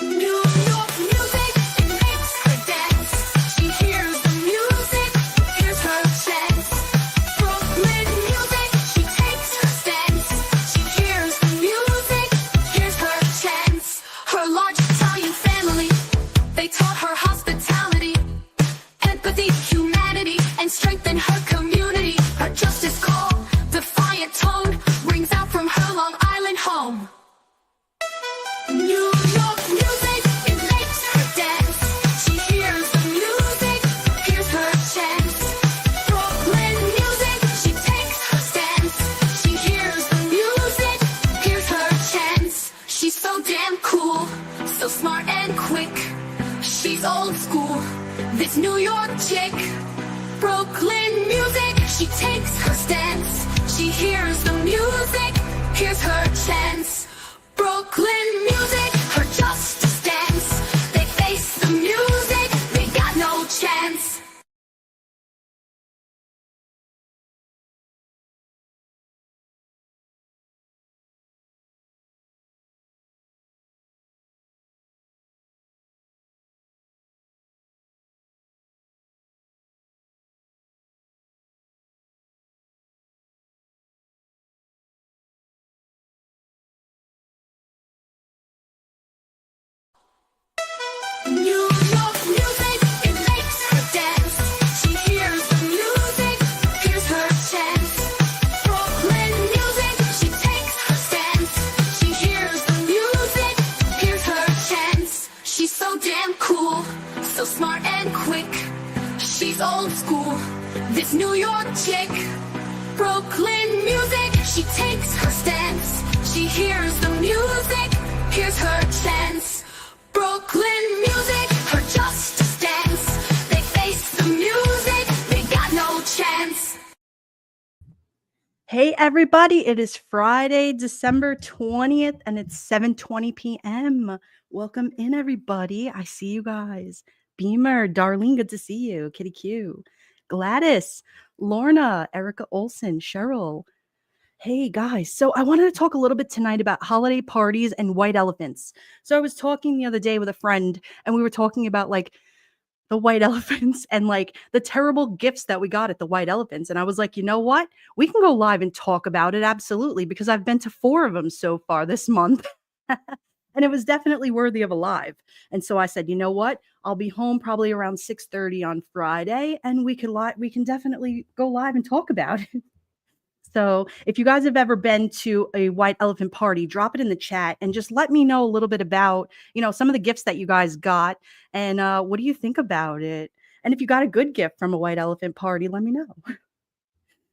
New York music, it makes her dance. She hears the music, hears her chance. Brooklyn music, she takes her stance. She hears the music, hears her chance. Her large Italian family, they taught her hospitality, empathy, humanity, and strength in her community. Her justice call, defiant tone, rings out from her Long Island home. New York music, it makes her dance. She hears the music, hears her chance. Brooklyn music, she takes her stance. She hears the music, hears her chance. She's so damn cool, so smart and quick. She's old school, this New York chick. Brooklyn music, she takes her stance. She hears the music, hears her chance. Brooklyn music, her justice dance. They face the music, they got no chance. New York music, it makes her dance. She hears the music, hears her chance. Brooklyn music, she takes her stance. She hears the music, hears her chance. She's so damn cool, so smart and quick. She's old school, this New York chick. Brooklyn music, she takes her stance. She hears the music, hears her chance. Brooklyn music, her justice dance. They face the music, they got no chance. Hey everybody, it is Friday, December 20th, and it's 7:20 p.m. Welcome in, everybody. I see you guys. Beamer, Darlene, good to see you. Kitty Q, Gladys, Lorna, Erica Olson, Cheryl. Hey guys, so I wanted to talk a little bit tonight about holiday parties and white elephants. So I was talking the other day with a friend, and we were talking about like the white elephants and like the terrible gifts that we got at the white elephants. And I was like, you know what? We can go live and talk about it. Absolutely. Because I've been to 4 of them so far this month. And it was definitely worthy of a live. And so I said, you know what? I'll be home probably around 6:30 on Friday, and we can definitely go live and talk about it. So if you guys have ever been to a white elephant party, drop it in the chat and just let me know a little bit about, some of the gifts that you guys got and what do you think about it? And if you got a good gift from a white elephant party, let me know.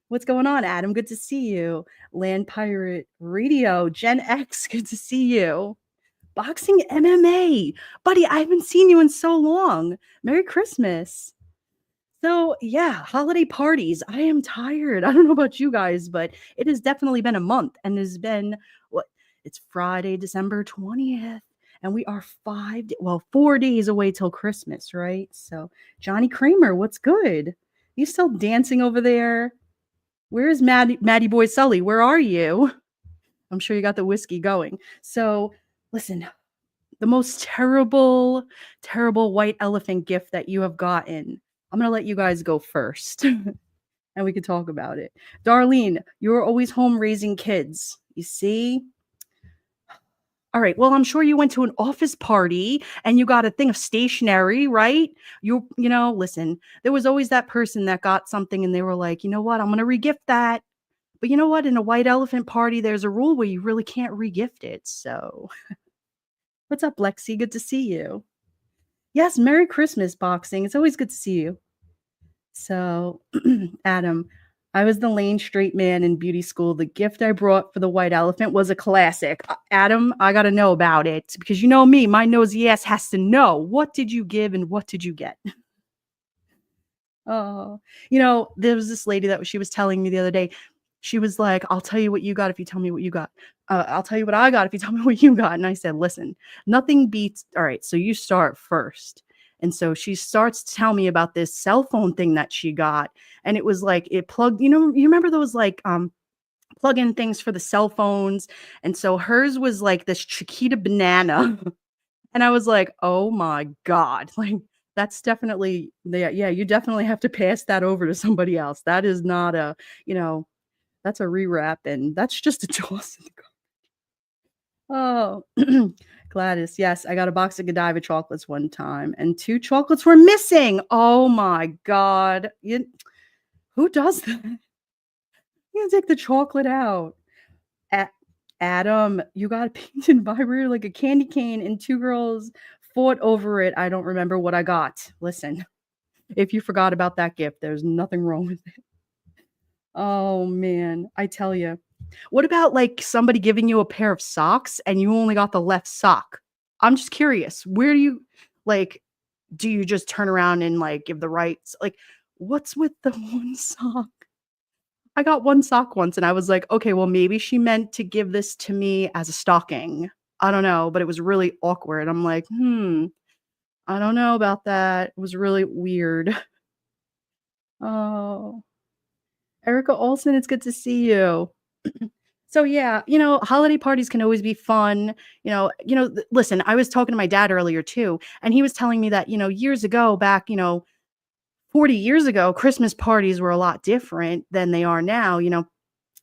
What's going on, Adam? Good to see you. Land Pirate Radio, Gen X, good to see you. Boxing MMA. Buddy, I haven't seen you in so long. Merry Christmas. So, yeah, holiday parties. I am tired. I don't know about you guys, but it has definitely been a month and has been what? It's Friday, December 20th, and we are 4 days away till Christmas, right? So, Johnny Kramer, what's good? You still dancing over there? Where is Maddie Boy Sully? Where are you? I'm sure you got the whiskey going. So, listen, the most terrible, terrible white elephant gift that you have gotten. I'm going to let you guys go first and we can talk about it. Darlene, you're always home raising kids. You see? All right. Well, I'm sure you went to an office party and you got a thing of stationery, right? Listen, there was always that person that got something and they were like, you know what? I'm going to regift that. But you know what? In a white elephant party, there's a rule where you really can't regift it. So what's up, Lexi? Good to see you. Yes, Merry Christmas, Boxing. It's always good to see you. So, Adam, I was the lane straight man in beauty school. The gift I brought for the white elephant was a classic. Adam, I got to know about it because you know me, my nosy ass has to know. What did you give and what did you get? Oh, there was this lady that she was telling me the other day. She was like, I'll tell you what you got if you tell me what you got. I'll tell you what I got if you tell me what you got. And I said, listen, nothing beats. All right, so you start first. And so she starts to tell me about this cell phone thing that she got. And it was like it plugged, you remember those like plug-in things for the cell phones. And so hers was like this Chiquita banana. And I was like, "Oh my god." Like, that's definitely yeah, you definitely have to pass that over to somebody else. That is not a, you know, that's a rewrap, and that's just a toss in the Oh, Gladys, yes, I got a box of Godiva chocolates one time, and 2 chocolates were missing. Oh my god. Who does that? You take the chocolate out. A Adam, you got a painted vibrator like a candy cane, and 2 girls fought over it. I don't remember what I got. Listen, if you forgot about that gift, there's nothing wrong with it. Oh, man, I tell you. What about, like, somebody giving you a pair of socks and you only got the left sock? I'm just curious, where do you like, do you just turn around and, like, give the right like, what's with the one sock? I got one sock once and I was like, "Okay, well, maybe she meant to give this to me as a stocking." I don't know, but it was really awkward. I'm like, "Hmm, I don't know about that." It was really weird. Oh, Erica Olson, it's good to see you. So yeah, holiday parties can always be fun. Listen, I was talking to my dad earlier too, and he was telling me that, years ago, back, 40 years ago, Christmas parties were a lot different than they are now.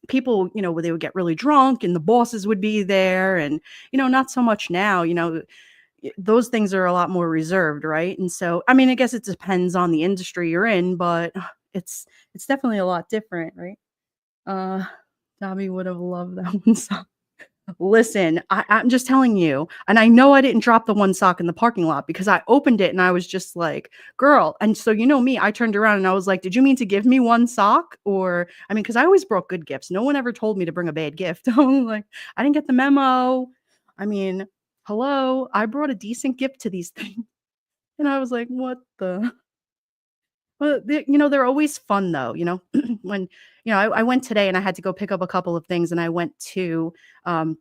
People, where they would get really drunk and the bosses would be there and, not so much now, those things are a lot more reserved, right? And so, I mean, I guess it depends on the industry you're in, but it's definitely a lot different, right? Uh Dobby would have loved that one song. Listen, I'm just telling you, and I know I didn't drop the one sock in the parking lot because I opened it and I was just like, "Girl," and so you know me, I turned around and I was like, "Did you mean to give me one sock?" Or I mean, because I always brought good gifts. No one ever told me to bring a bad gift. I'm like, "I didn't get the memo." I mean, hello, I brought a decent gift to these things. And I was like, "What the" Well, they're always fun though, when, I went today and I had to go pick up a couple of things and I went to, um,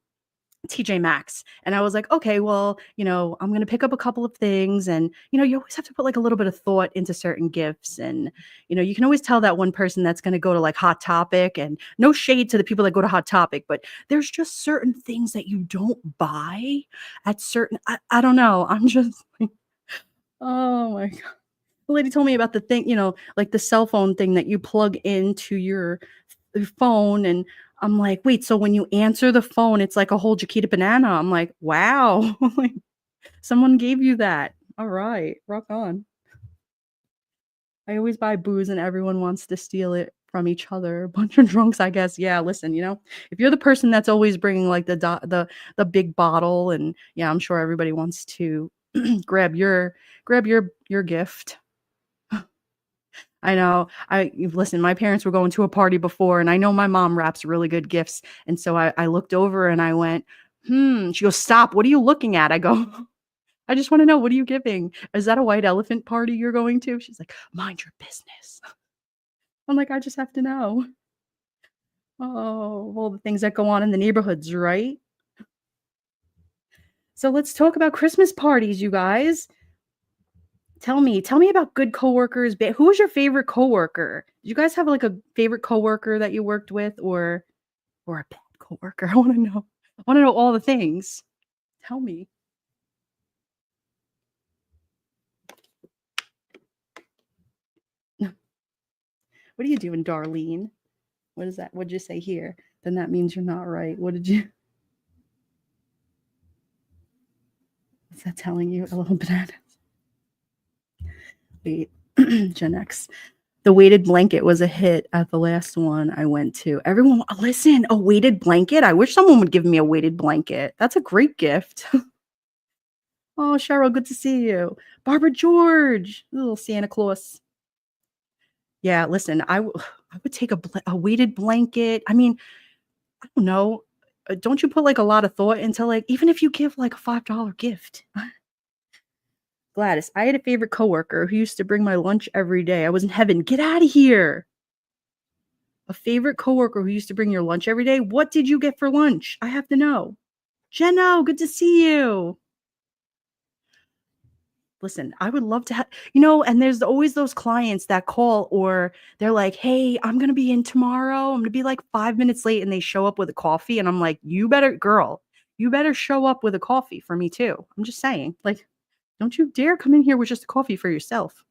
TJ Maxx and I was like, "Okay, well, I'm gonna pick up a couple of things," and, you always have to put, like, a little bit of thought into certain gifts and, you can always tell that one person that's gonna go to, like, Hot Topic and no shade to the people that go to Hot Topic, but there's just certain things that you don't buy at certain I don't know, I'm just like, oh my the lady told me about the thing, like the cell phone thing that you plug into your phone, and I'm like, "Wait, so when you answer the phone, it's like a whole Chiquita banana?" I'm like, "Wow." Like, someone gave you that. Alright, rock on. I always buy booze and everyone wants to steal it from each other. A bunch of drunks, I guess. Yeah, listen, if you're the person that's always bringing, like, the big bottle and yeah, I'm sure everybody wants to grab your gift. I know. Listen, my parents were going to a party before, and I know my mom wraps really good gifts, and so I looked over and I went, "Hmm." She goes, "Stop. What are you looking at?" I go, "I just wanna know, what are you giving? Is that a white elephant party you're going to?" She's like, "Mind your business." I'm like, "I just have to know." Oh, all the things that go on in the neighborhoods, right? So let's talk about Christmas parties, you guys. Tell me about good coworkers. Who was your favorite coworker? Do you guys have like a favorite coworker that you worked with or a bad coworker? I want to know. I want to know all the things. Tell me. What are you doing, Darlene? What is that? What'd you say here? Then that means you're not right. What did you? What's that telling you? A little bananas. Wait, Gen X. The weighted blanket was a hit at the last one I went to. Everyone, listen, a weighted blanket. I wish someone would give me a weighted blanket. That's a great gift. Oh, Cheryl, good to see you. Barbara George, little Santa Claus. Yeah, listen, I would take a weighted blanket. I mean, I don't know. Don't you put like a lot of thought into like even if you give like a $5 gift? Gladys, I had a favorite coworker who used to bring my lunch every day. I was in heaven. Get out of here. A favorite coworker who used to bring your lunch every day. What did you get for lunch? I have to know. Jenno, good to see you. Listen, I would love to have, and there's always those clients that call or they're like, "Hey, I'm going to be in tomorrow. I'm going to be like 5 minutes late." And they show up with a coffee. And I'm like, "You better, girl, you better show up with a coffee for me too. I'm just saying, like, don't you dare come in here with just a coffee for yourself.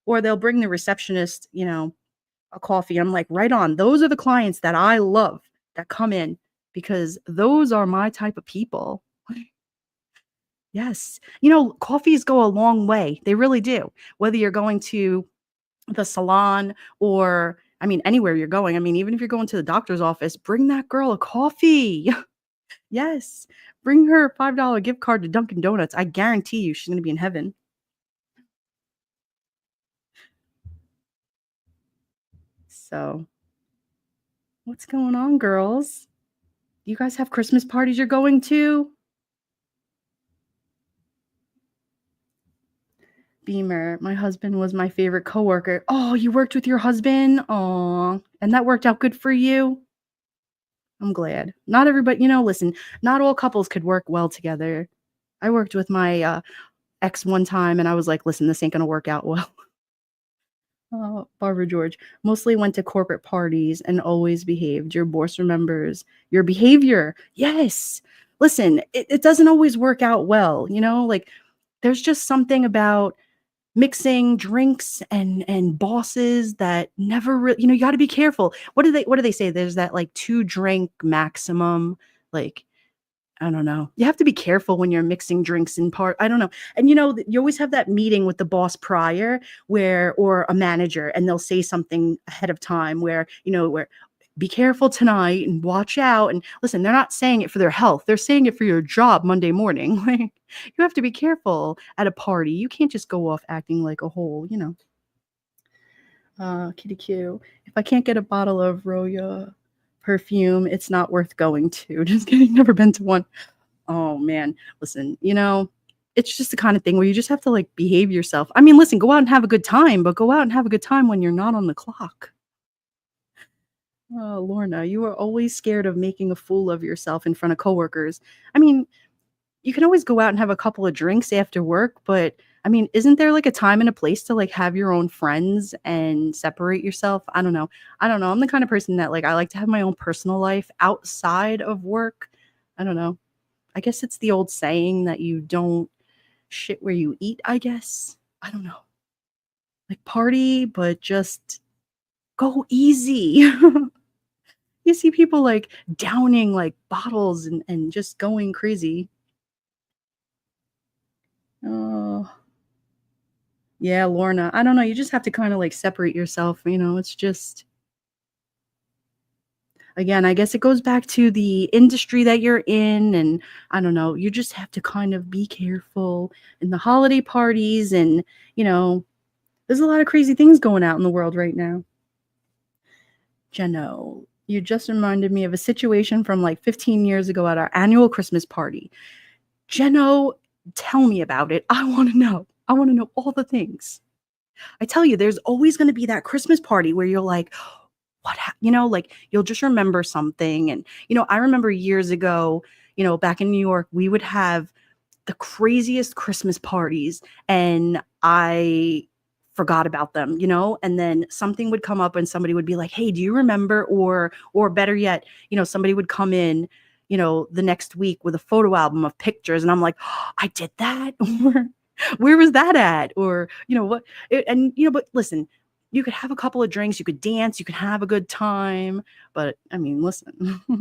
Or they'll bring the receptionist, a coffee. I'm like, right on. Those are the clients that I love that come in because those are my type of people. Yes. Coffees go a long way. They really do. Whether you're going to the salon or, I mean, anywhere you're going. I mean, even if you're going to the doctor's office, bring that girl a coffee. Yes. Bring her a $5 gift card to Dunkin' Donuts. I guarantee you she's going to be in heaven. So, what's going on, girls? You guys have Christmas parties you're going to? Beamer, my husband was my favorite coworker. Oh, you worked with your husband? Oh, and that worked out good for you? I'm glad. Not everybody, listen, not all couples could work well together. I worked with my ex one time and I was like, listen, this ain't going to work out well. Oh, Barbara George mostly went to corporate parties and always behaved. Your boss remembers your behavior. Yes. Listen, it doesn't always work out well, like there's just something about mixing drinks and bosses that never you got to be careful. What do they say? There's that like 2 drink maximum, like I don't know. You have to be careful when you're mixing drinks in part. I don't know. And you always have that meeting with the boss prior or a manager and they'll say something ahead of time where be careful tonight and watch out. And listen, they're not saying it for their health. They're saying it for your job Monday morning. Like you have to be careful at a party. You can't just go off acting like a whole. Kitty Q. If I can't get a bottle of Roya perfume, it's not worth going to. Just kidding. Never been to one. Oh man. Listen, it's just the kind of thing where you just have to like behave yourself. I mean, listen, go out and have a good time, but go out and have a good time when you're not on the clock. Oh, Lorna, you are always scared of making a fool of yourself in front of coworkers. I mean, you can always go out and have a couple of drinks after work, but I mean, isn't there like a time and a place to like have your own friends and separate yourself? I don't know. I don't know. I'm the kind of person that like I like to have my own personal life outside of work. I don't know. I guess it's the old saying that you don't shit where you eat, I guess. I don't know. Like party, but just go easy. You see people like downing like bottles and just going crazy. Oh, yeah, Lorna. I don't know. You just have to kind of like separate yourself. It's just, again, I guess it goes back to the industry that you're in. And I don't know. You just have to kind of be careful in the holiday parties. And, you know, there's a lot of crazy things going out in the world right now. Jeno, you just reminded me of a situation from like 15 years ago at our annual Christmas party. Jeno, tell me about it. I want to know. I want to know all the things. I tell you, there's always going to be that Christmas party where you're like, like you'll just remember something. And, I remember years ago, back in New York, we would have the craziest Christmas parties and I forgot about them, and then something would come up and somebody would be like, "Hey, do you remember?" Or better yet, somebody would come in, the next week with a photo album of pictures and I'm like, oh, "I did that?" Or where was that at? Or, what but listen, you could have a couple of drinks, you could dance, you could have a good time, but I mean, listen.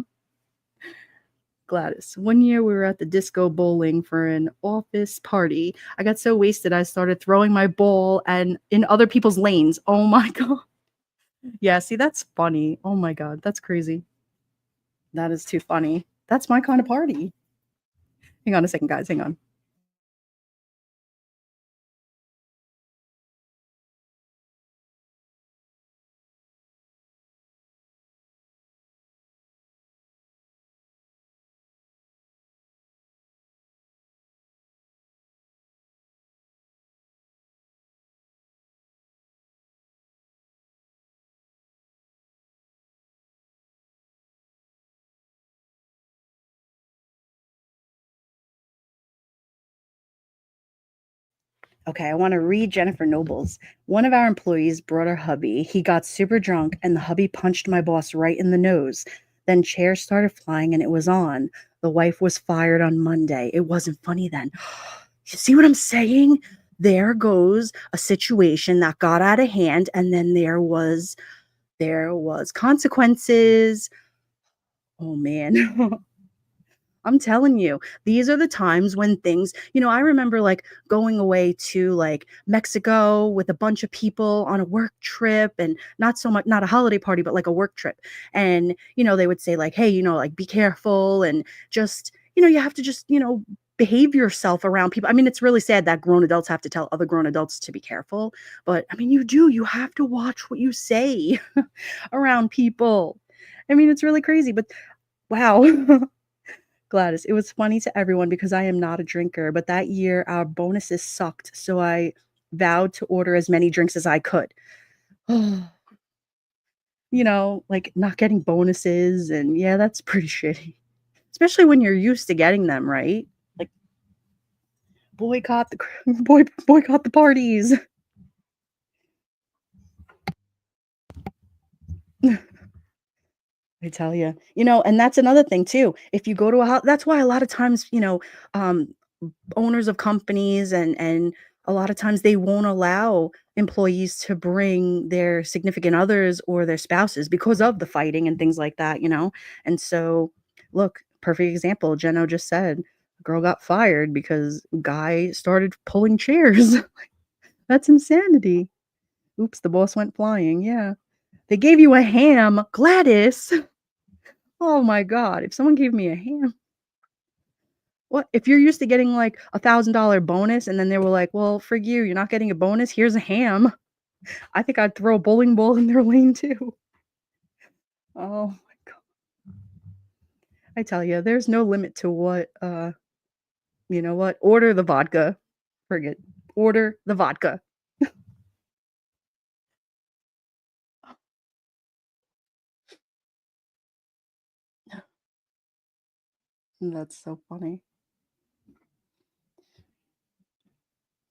Gladys. One year we were at the disco bowling for an office party. I got so wasted I started throwing my ball and in other people's lanes. Oh my god. Yeah, see that's funny. Oh my god, that's crazy. That is too funny. That's my kind of party. Hang on a second, guys. Hang on. Okay, I want to read Jennifer Nobles. One of our employees brought her hubby. He got super drunk and the hubby punched my boss right in the nose. Then chairs started flying and it was on. The wife was fired on Monday. It wasn't funny then. You see what I'm saying? There goes a situation that got out of hand, and then there was consequences. Oh man. I'm telling you, these are the times when things, I remember like going away to like Mexico with a bunch of people on a work trip, and not so much, not a holiday party, but like a work trip. And, they would say like, hey, like be careful and just, you have to just, behave yourself around people. I mean, it's really sad that grown adults have to tell other grown adults to be careful, but I mean, you have to watch what you say around people. I mean, it's really crazy, but wow. Gladys, it was funny to everyone because I am not a drinker, but that year our bonuses sucked, so I vowed to order as many drinks as I could. Like not getting bonuses, and yeah, that's pretty shitty. Especially when you're used to getting them, right? Like boycott the boycott the parties. I tell you, and that's another thing too. If you go to that's why a lot of times, um, owners of companies and a lot of times they won't allow employees to bring their significant others or their spouses because of the fighting and things like that. And so, look, perfect example. Jeno just said, girl got fired because guy started pulling chairs. That's insanity. Oops, the boss went flying. Yeah. They gave you a ham, Gladys. Oh my God. If someone gave me a ham, what if you're used to getting like $1,000 bonus and then they were like, well, for you, you're not getting a bonus. Here's a ham. I think I'd throw a bowling ball in their lane too. Oh my God. I tell you, there's no limit to what, you know what? Order the vodka. Forget. Order the vodka. That's so funny.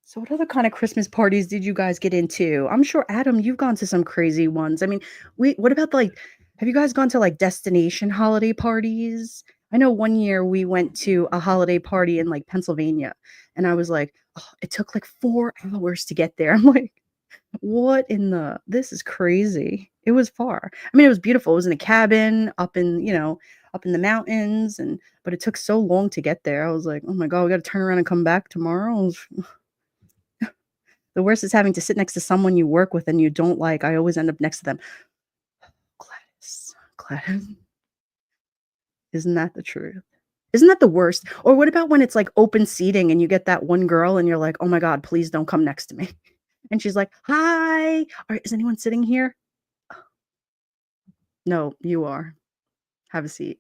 So what other kind of Christmas parties did you guys get into? I'm sure Adam, you've gone to some crazy ones. I mean, what about like have you guys gone to like destination holiday parties? I know one year we went to a holiday party in like Pennsylvania, and I was like, oh, it took like 4 hours to get there. I'm like, what in the this is crazy. It was far. I mean, it was beautiful. It was in a cabin up in the mountains, and but it took so long to get there. I was like, "Oh my God, we got to turn around and come back tomorrow." The worst is having to sit next to someone you work with and you don't like. I always end up next to them. Gladys, isn't that the truth? Isn't that the worst? Or what about when it's like open seating and you get that one girl and you're like, oh my God, please don't come next to me. And she's like, hi, is anyone sitting here? No, you are. Have a seat.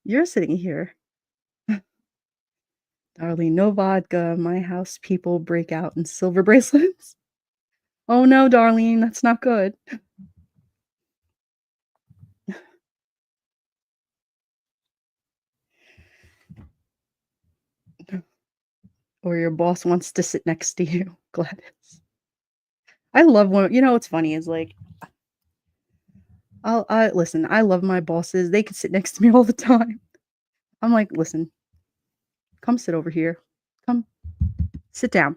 You're sitting here. Darling, no vodka. My house people break out in silver bracelets. Oh no, Darlene, that's not good. Or your boss wants to sit next to you, Gladys. I love when what's funny is like I listen, I love my bosses. They can sit next to me all the time. I'm like, "Listen, come sit over here. Come sit down."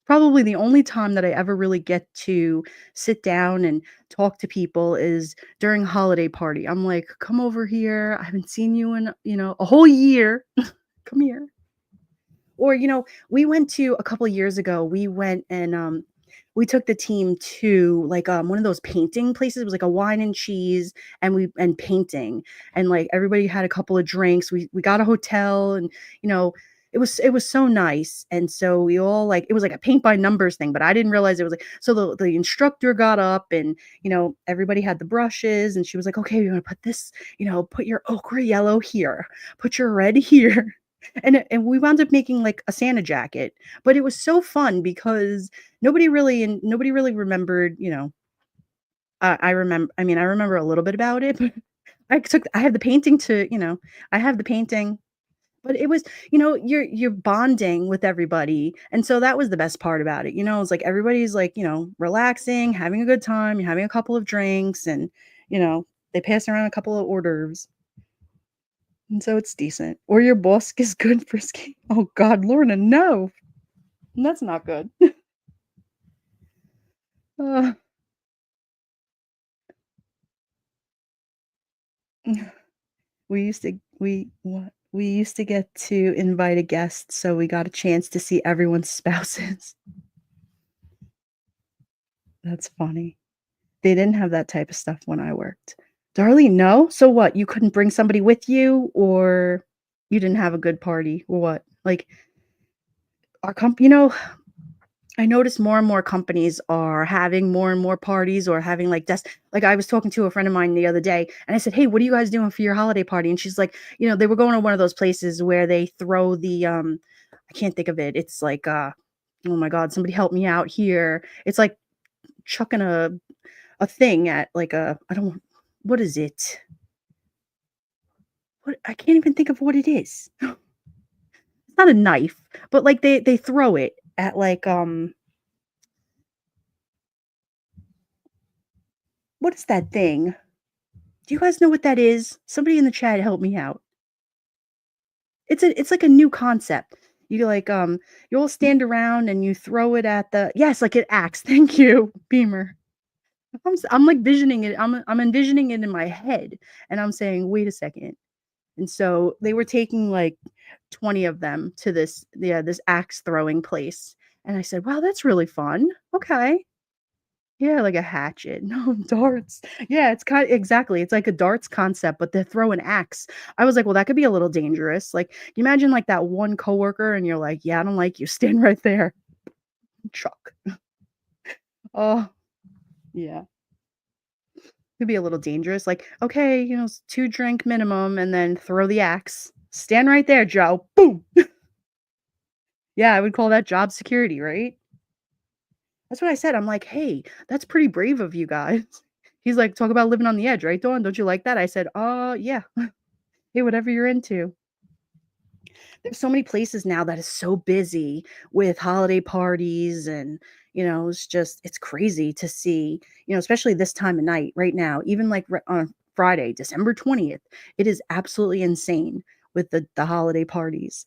Probably the only time that I ever really get to sit down and talk to people is during a holiday party. I'm like, "Come over here. I haven't seen you in, a whole year. Come here." Or, we went to a couple of years ago, we went and we took the team to like one of those painting places. It was like a wine and cheese and painting. And like everybody had a couple of drinks. We got a hotel, and it was so nice. And so we all like it was like a paint by numbers thing, but I didn't realize it was like so the instructor got up and everybody had the brushes, and she was like, okay, you're gonna put this, put your ochre yellow here, put your red here. And we wound up making, like, a Santa jacket, but it was so fun because nobody really remembered, I mean, I remember a little bit about it, but I have the painting to I have the painting, but it was you're bonding with everybody, and so that was the best part about it, it's like everybody's, like, relaxing, having a good time, you're having a couple of drinks, and, they pass around a couple of hors d'oeuvres. And so it's decent. Or your boss is good for ski. Oh God, Lorna, no. That's not good. Uh, we used to get to invite a guest, so we got a chance to see everyone's spouses. That's funny. They didn't have that type of stuff when I worked. Darlene, no? So what? You couldn't bring somebody with you, or you didn't have a good party, or what? Like our comp I notice more and more companies are having more and more parties or having like I was talking to a friend of mine the other day and I said, "Hey, what are you guys doing for your holiday party?" And she's like, they were going to one of those places where they throw the I can't think of it. It's like oh my God, somebody help me out here. It's like chucking a thing at like a I don't what is it? What I can't even think of what it is. It's not a knife, but like they throw it at like what is that thing? Do you guys know what that is? Somebody in the chat help me out. It's like a new concept. You like you all stand around and you throw it at the yes, like an axe. Thank you, Beamer. I'm like visioning it. I'm envisioning it in my head, and I'm saying, wait a second. And so they were taking like 20 of them to this axe throwing place, and I said, wow, that's really fun. Okay. Yeah, like a hatchet. No, darts. Yeah, it's kind exactly. It's like a darts concept, but they throw an axe. I was like, well, that could be a little dangerous. Like, you imagine like that one coworker and you're like, yeah, I don't like you. Stand right there. Chuck. Oh, yeah. Could be a little dangerous. Like, okay, 2 drink minimum and then throw the axe. Stand right there, Joe. Boom. Yeah, I would call that job security, right? That's what I said. I'm like, hey, that's pretty brave of you guys. He's like, talk about living on the edge, right, Dawn? Don't you like that? I said, yeah. Hey, whatever you're into. There's so many places now that is so busy with holiday parties and it's crazy to see, especially this time of night right now, even like on Friday, December 20th, it is absolutely insane with the holiday parties.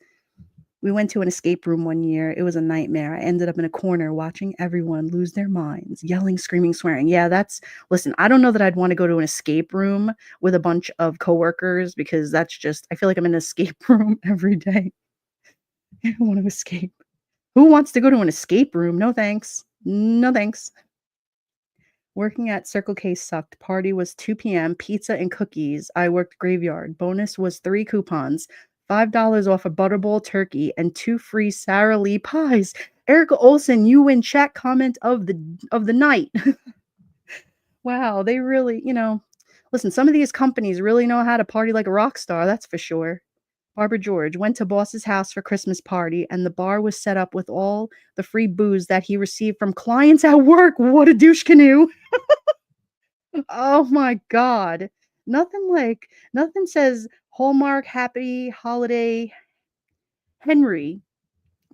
We went to an escape room one year. It was a nightmare. I ended up in a corner watching everyone lose their minds, yelling, screaming, swearing. Yeah, listen, I don't know that I'd want to go to an escape room with a bunch of coworkers because I feel like I'm in an escape room every day. I don't want to escape. Who wants to go to an escape room? No thanks. No thanks. Working at Circle K sucked. Party was 2 p.m., pizza and cookies. I worked graveyard. Bonus was 3 coupons, $5 off a Butterball turkey, and 2 free Sara Lee pies. Erica Olson, you win chat comment of the night. Wow, they really, listen, some of these companies really know how to party like a rock star, that's for sure. Barbara George went to boss's house for Christmas party, and the bar was set up with all the free booze that he received from clients at work. What a douche canoe. Oh my god. Nothing says Hallmark Happy Holiday Henry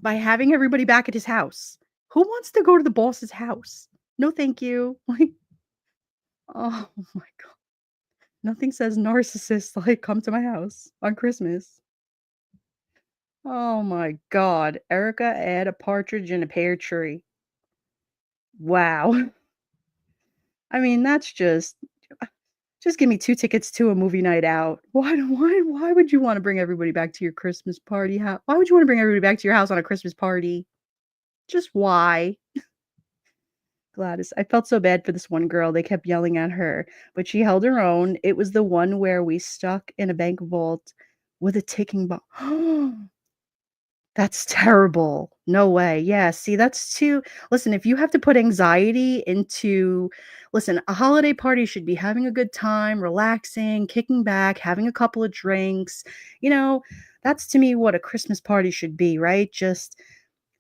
by having everybody back at his house. Who wants to go to the boss's house? No, thank you. Like, oh my god. Nothing says narcissist like come to my house on Christmas. Oh my god. Erica add a partridge in a pear tree. Wow. I mean, that's just give me 2 tickets to a movie night out. Why would you wanna bring everybody back to your Christmas party why would you wanna bring everybody back to your house on a Christmas party? Just why? Gladys, I felt so bad for this one girl, they kept yelling at her, but she held her own. It was the one where we stuck in a bank vault with a ticking bomb. That's terrible. No way. Yeah, see, that's too listen, if you have to put anxiety into listen, a holiday party should be having a good time, relaxing, kicking back, having a couple of drinks. You know, that's to me what a Christmas party should be, right? Just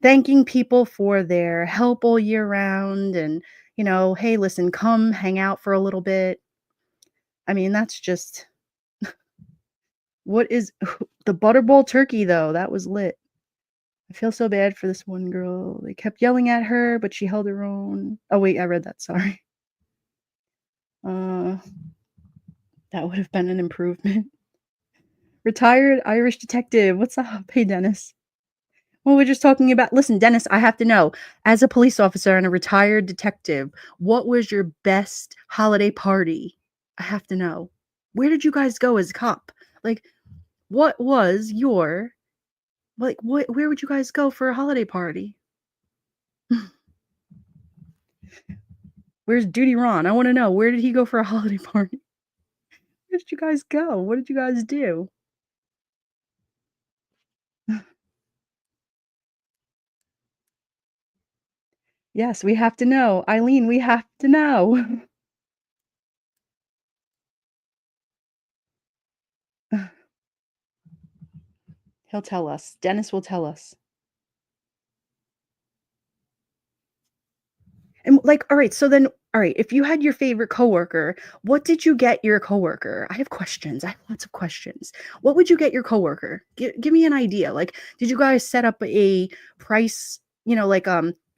thanking people for their help all year round and, hey, listen, come hang out for a little bit. I mean, that's just what is the butterball turkey though? That was lit. I feel so bad for this one girl. They kept yelling at her, but she held her own. Oh, wait, I read that. Sorry. Uh, that would have been an improvement. Retired Irish detective. What's up? Hey, Dennis. Well, we're just talking about listen, Dennis, I have to know, as a police officer and a retired detective, what was your best holiday party? I have to know. Where did you guys go as a cop? Like, what was your like, what where would you guys go for a holiday party? Where's Duty Ron? I wanna know, where did he go for a holiday party? Where did you guys go? What did you guys do? Yes, we have to know. Eileen, we have to know. He'll tell us. Dennis will tell us. And, like, alright, so then alright, if you had your favorite coworker, what did you get your coworker? I have questions, I have lots of questions. What would you get your coworker? Give me an idea, like, did you guys set up a price, like,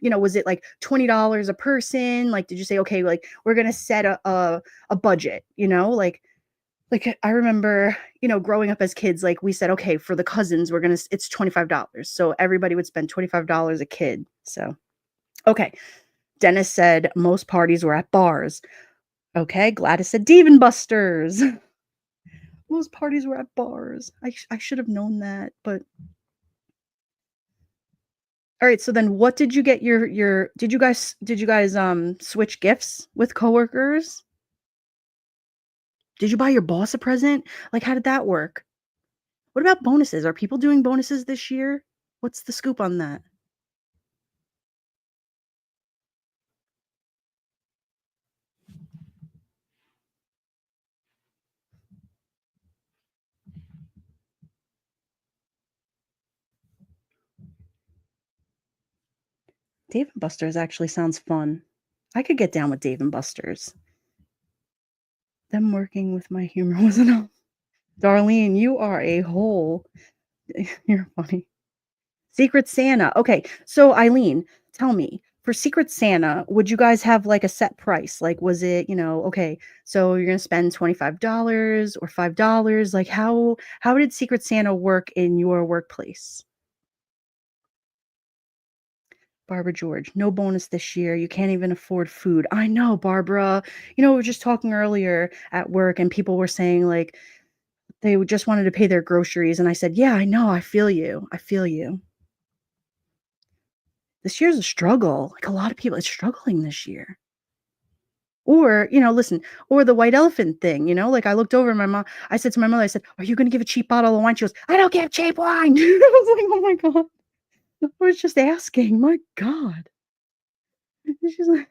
was it, like, $20 a person? Like, did you say, "Okay, like, we're gonna set a budget," you know? Like, I remember, growing up as kids, like, we said, "Okay, for the cousins, we're gonna s it's $25." So everybody would spend $25 a kid, so okay. Dennis said most parties were at bars. Okay, Gladys said Dave& and Buster's. Most parties were at bars. I should have known that, but alright, so then what did you get your did you guys switch gifts with coworkers? Did you buy your boss a present? Like, how did that work? What about bonuses? Are people doing bonuses this year? What's the scoop on that? Dave& and Buster's actually sounds fun. I could get down with Dave& and Buster's. Them working with my humor wasn't enough. Darlene, you are a whole you're funny. Secret Santa. Okay. So Eileen, tell me, for Secret Santa, would you guys have like a set price? Like, was it, okay, so you're gonna spend $25 or $5? Like how did Secret Santa work in your workplace? Barbara George, no bonus this year. You can't even afford food. I know, Barbara. We were just talking earlier at work and people were saying like just wanted to pay their groceries. And I said, yeah, I know. I feel you. I feel you. This year's a struggle, like, a lot of people it's struggling this year. Or, listen, or the white elephant thing, like, I looked over at my mom I said to my mother, I said, "Are you gonna give a cheap bottle of wine?" She goes, "I don't give cheap wine." I was like, "Oh my god." I was just asking, my god. She's like,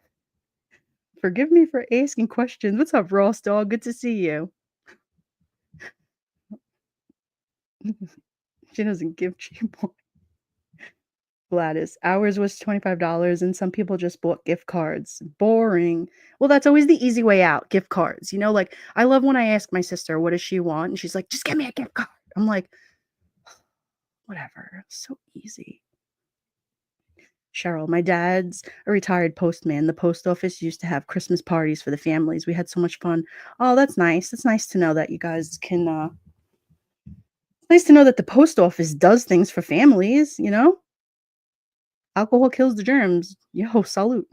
"Forgive me for asking questions. What's up, Ross dog? Good to see you." She doesn't give cheap wine. Gladys, ours was $25 and some people just bought gift cards. Boring. Well, that's always the easy way out, gift cards. Like I love when I ask my sister, what does she want? And she's like, just give me a gift card. I'm like, whatever. So easy. Cheryl, my dad's a retired postman. The post office used to have Christmas parties for the families. We had so much fun. Oh, that's nice. It's nice to know that you guys can it's nice to know that the post office does things for families. Alcohol kills the germs. Yo, salute.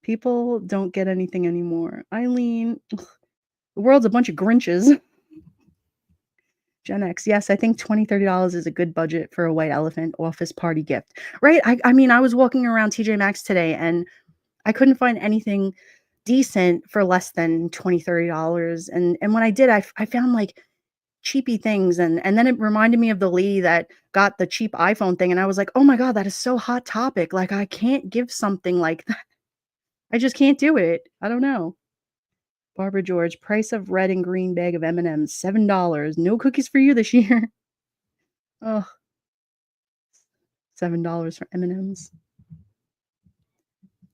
People don't get anything anymore. Eileen, ugh, the world's a bunch of Grinches. Gen X, yes, I think $20, $30 is a good budget for a white elephant office party gift, right? I mean, I was walking around TJ Maxx today and I couldn't find anything decent for less than $20, $30. And when I did, I found like cheapy things and then it reminded me of the lady that got the cheap iPhone thing and I was like, "Oh my god, that is so hot topic." Like I can't give something like that. I just can't do it. I don't know. Barbara George, price of red and green bag of M&Ms, $7. No cookies for you this year. Oh, $7 for M&Ms.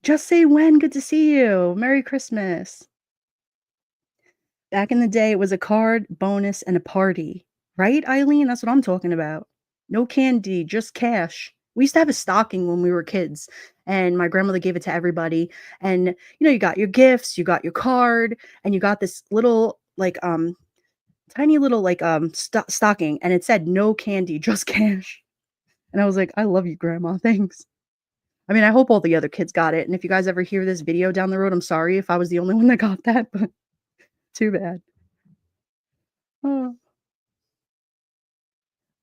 Just say when. Good to see you. Merry Christmas. Back in the day, it was a card, bonus, and a party. Right, Eileen? That's what I'm talking about. No candy, just cash. We used to have a stocking when we were kids, and my grandmother gave it to everybody. And you got your gifts, you got your card, and you got this little like tiny little like stocking, and it said no candy, just cash. And I was like, I love you, grandma. Thanks. I mean, I hope all the other kids got it. And if you guys ever hear this video down the road, I'm sorry if I was the only one that got that, but too bad. Oh,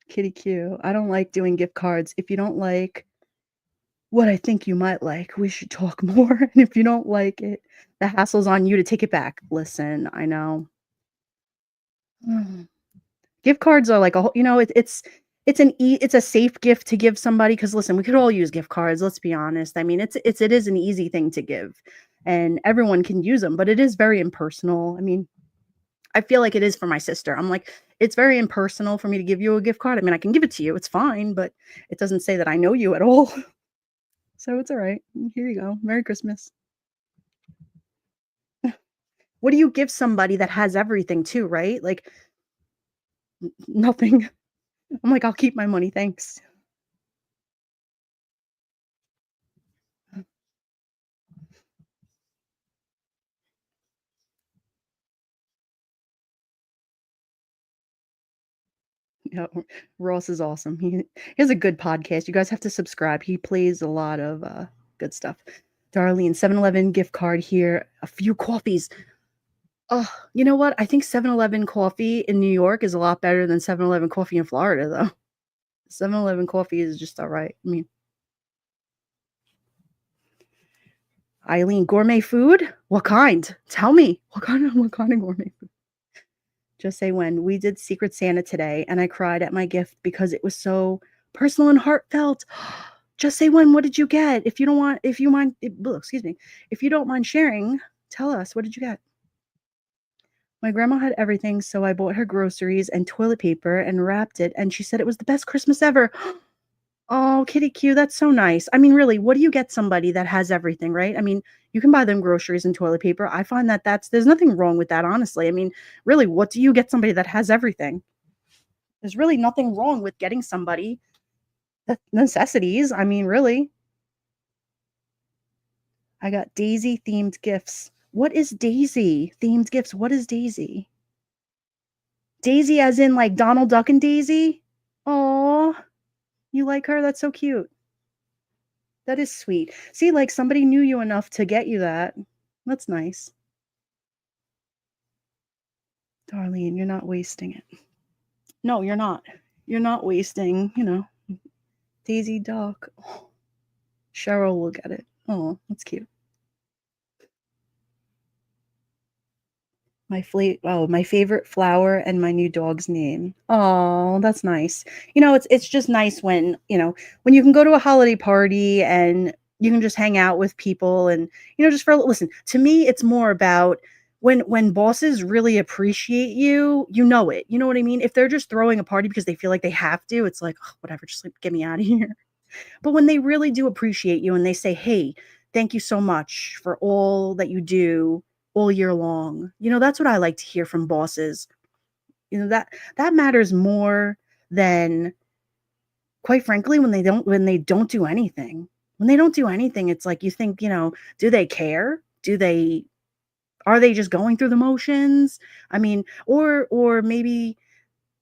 kitty Q. I don't like doing gift cards. If you don't like what I think you might like, we should talk more. And if you don't like it, the hassle's on you to take it back. Listen, I know. Gift cards are like a whole, it's it's a safe gift to give somebody because listen, we could all use gift cards. Let's be honest. I mean, it is an easy thing to give, and everyone can use them, but it is very impersonal. I mean, I feel like it is for my sister. I'm like, it's very impersonal for me to give you a gift card. I mean, I can give it to you. It's fine, but it doesn't say that I know you at all. So it's all right. Here you go. Merry Christmas. What do you give somebody that has everything too, right? Like nothing. I'm like, I'll keep my money. Thanks. Yeah, Ross is awesome. He has a good podcast. You guys have to subscribe. He plays a lot of good stuff. Darlene, 7-Eleven gift card here. A few coffees. Oh, you know what? I think 7-Eleven coffee in New York is a lot better than 7-Eleven coffee in Florida, though. 7-Eleven coffee is just all right. I mean, Eileen, gourmet food? What kind? Tell me. What kind of gourmet food? Just say when. We did Secret Santa today, and I cried at my gift because it was so personal and heartfelt. Just say when. What did you get? If you mind, excuse me. If you don't mind sharing, tell us. What did you get? My grandma had everything, so I bought her groceries and toilet paper and wrapped it, and she said it was the best Christmas ever. Oh, kitty Q, that's so nice. I mean, really, what do you get somebody that has everything, right? I mean, you can buy them groceries and toilet paper. I find that there's nothing wrong with that, honestly. I mean, really, what do you get somebody that has everything? There's really nothing wrong with getting somebody the necessities. I mean, really. I got Daisy themed gifts. What is Daisy themed gifts? What is Daisy? Daisy as in like Donald Duck and Daisy? Oh, you like her? That's so cute. That is sweet. See, like somebody knew you enough to get you that. That's nice. Darlene, you're not wasting it. No, you're not. You're not wasting, Daisy Duck. Oh, Cheryl will get it. Oh, that's cute. My favorite flower and my new dog's name. Oh, that's nice. It's just nice when you can go to a holiday party and you can just hang out with people and just listen, to me it's more about when bosses really appreciate you, you know it. You know what I mean? If they're just throwing a party because they feel like they have to, it's like, "Ugh, whatever, just like, get me out of here." But when they really do appreciate you and they say, "Hey, thank you so much for all that you do all year long." That's what I like to hear from bosses. That matters more than, quite frankly, when they don't do anything. When they don't do anything, it's like you think, do they care? Are they just going through the motions? I mean, or maybe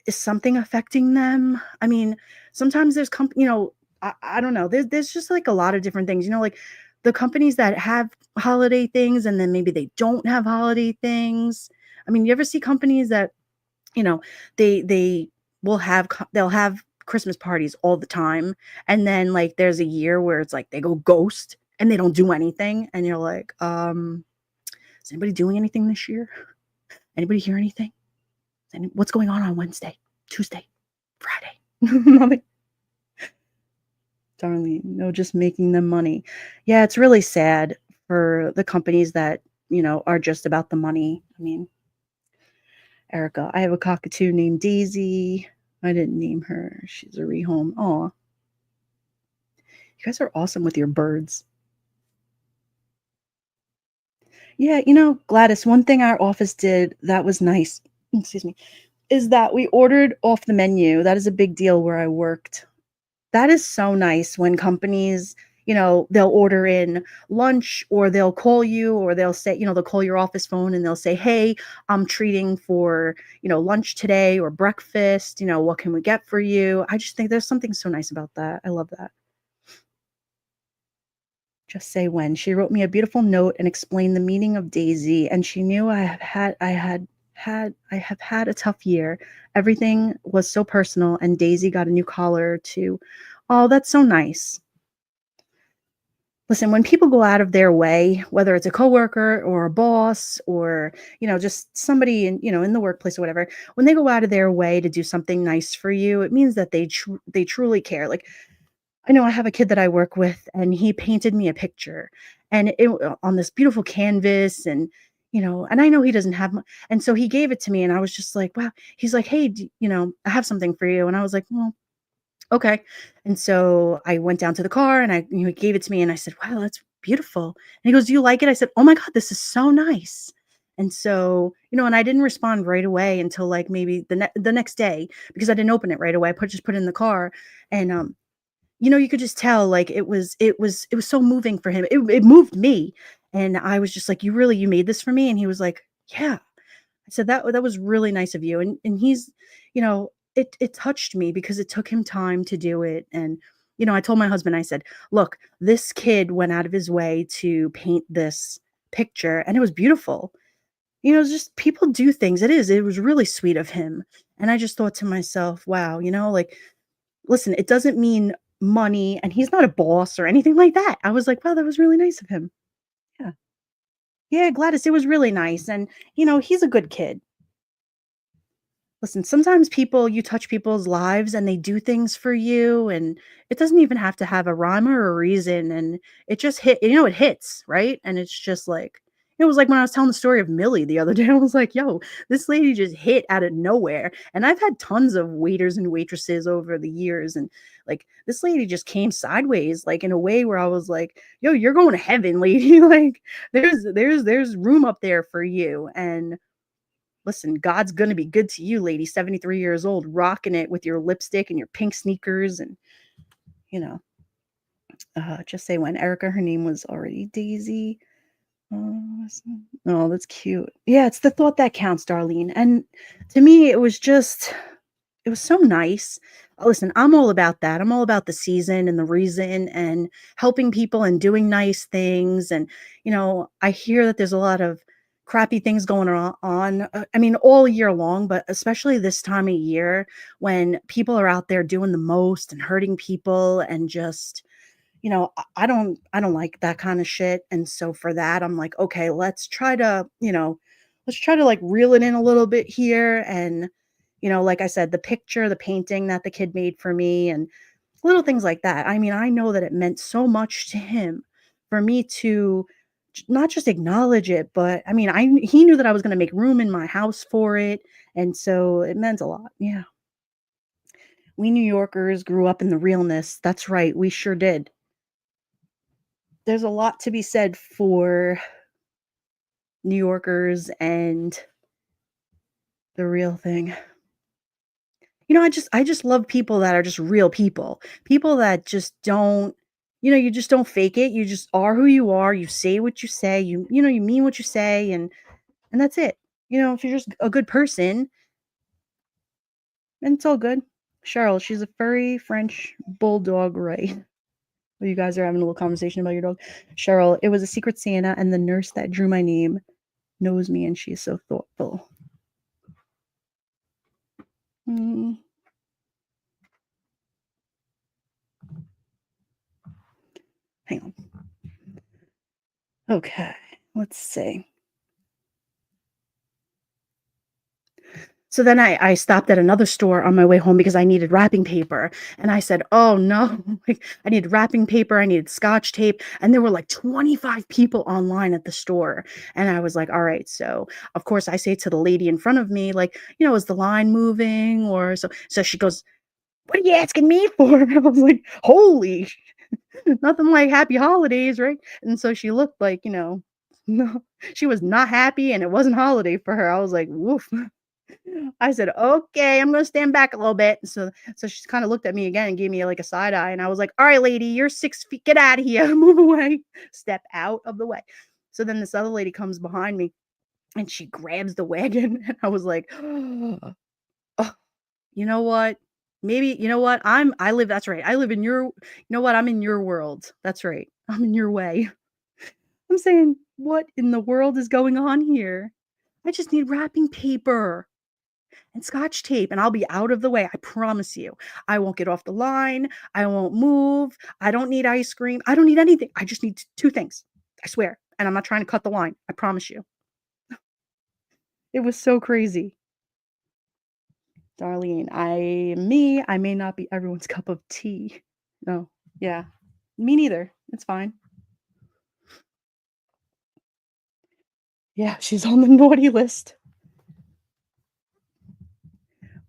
is something affecting them? I mean, sometimes there's I don't know. There's just like a lot of different things. Like the companies that have holiday things and then maybe they don't have holiday things. I mean, you ever see companies that, you know, they they'll have Christmas parties all the time, and then like there's a year where it's like they go ghost and they don't do anything, and you're like, is anybody doing anything this year? Anybody hear anything? And what's going on Wednesday, Tuesday, Friday? Nothing. Darling, no, just making them money. Yeah, it's really sad for the companies that, are just about the money. I mean, Erica, I have a cockatoo named Daisy. I didn't name her. She's a rehome. Aw. You guys are awesome with your birds. Yeah, Gladys, one thing our office did that was nice, excuse me, is that we ordered off the menu. That is a big deal where I worked. That is so nice when companies, they'll order in lunch, or they'll call you, or they'll say, they'll call your office phone and they'll say, "Hey, I'm treating for, lunch today or breakfast, what can we get for you?" I just think there's something so nice about that. I love that. Just say when. She wrote me a beautiful note and explained the meaning of Daisy, and she knew I have had a tough year. Everything was so personal, and Daisy got a new collar too. Oh, that's so nice. Listen, when people go out of their way, whether it's a coworker or a boss or, just somebody in the workplace or whatever, when they go out of their way to do something nice for you, it means that they truly care. Like, I know I have a kid that I work with, and he painted me a picture, and on this beautiful canvas, and I know he doesn't have and so he gave it to me, and I was just like, wow. He's like, "Hey, I have something for you." And I was like, "Well, okay." And so I went down to the car, and he gave it to me, and I said, "Wow, that's beautiful." And he goes, "Do you like it?" I said, "Oh my god, this is so nice." And so, and I didn't respond right away until like maybe the next day, because I didn't open it right away. Just put it in the car, and you could just tell, like, it was so moving for him. It moved me, and I was just like, You made this for me?" And he was like, "Yeah." I said, "That was really nice of you." And he's, it touched me because it took him time to do it. And I told my husband, I said, "Look, this kid went out of his way to paint this picture, and it was beautiful." It's just people do things. It was really sweet of him. And I just thought to myself, wow, like, listen, it doesn't mean money, and he's not a boss or anything like that. I was like, "Wow, that was really nice of him." Yeah. Yeah, Gladys, it was really nice, and, he's a good kid. Listen, sometimes you touch people's lives and they do things for you, and it doesn't even have to have a rhyme or a reason, and it just it hits, right? And it's just like, it was like when I was telling the story of Millie the other day. I was like, "Yo, this lady just hit out of nowhere." And I've had tons of waiters and waitresses over the years, and like this lady just came sideways, like in a way where I was like, "Yo, you're going to heaven, lady." Like, there's room up there for you. And listen, God's gonna be good to you, lady, 73 years old, rocking it with your lipstick and your pink sneakers, and, you know, just say when. Erica, her name was already Daisy. Oh, that's cute. Yeah, it's the thought that counts, Darlene. And to me, it was so nice. Listen, I'm all about that. I'm all about the season and the reason, and helping people and doing nice things. And, I hear that there's a lot of crappy things going on. I mean, all year long, but especially this time of year when people are out there doing the most and hurting people, and just, I don't like that kind of shit. And so for that, I'm like, okay, let's try to like reel it in a little bit here. And, like I said, the picture, the painting that the kid made for me, and little things like that. I mean, I know that it meant so much to him for me to not just acknowledge it, but I mean, he knew that I was going to make room in my house for it. And so it meant a lot. Yeah. We New Yorkers grew up in the realness. That's right. We sure did. There's a lot to be said for New Yorkers and the real thing. I just love people that are just real people. People that just don't, you just don't fake it. You just are who you are. You say what you say. You mean what you say, and that's it. If you're just a good person, then it's all good. Cheryl, she's a furry French bulldog, right? Well, you guys are having a little conversation about your dog. Cheryl, it was a secret Santa, and the nurse that drew my name knows me, and she's so thoughtful. Mm, hang on. Okay, let's see. So then I stopped at another store on my way home because I needed wrapping paper, and I said, "Oh, no." Like, I needed wrapping paper, I needed scotch tape, and there were, like, 25 people online at the store, and I was like, "Alright." So, of course, I say to the lady in front of me, like, "Is the line moving?" Or so she goes, "What are you asking me for?" I was like, "Holy nothing like happy holidays, right?" And so she looked like, no, she was not happy, and it wasn't holiday for her. I was like, "Woof." I said, "Okay, I'm gonna stand back a little bit." So she kinda looked at me again and gave me, like, a side eye, and I was like, "Alright, lady, you're 6 feet, get out of here, move away, step out of the way." So then this other lady comes behind me, and she grabs the wagon, and I was like, "Oh, you know what? Maybe you know what? I live that's right, I live in your you know what? I'm in your world. That's right. I'm in your way." I'm saying, "What in the world is going on here? I just need wrapping paper and scotch tape, and I'll be out of the way, I promise you. I won't get off the line, I won't move, I don't need ice cream, I don't need anything. I just need 2 things, I swear, and I'm not trying to cut the line, I promise you." It was so crazy. Darlene, I may not be everyone's cup of tea. No, yeah. Me neither. It's fine. Yeah, she's on the naughty list.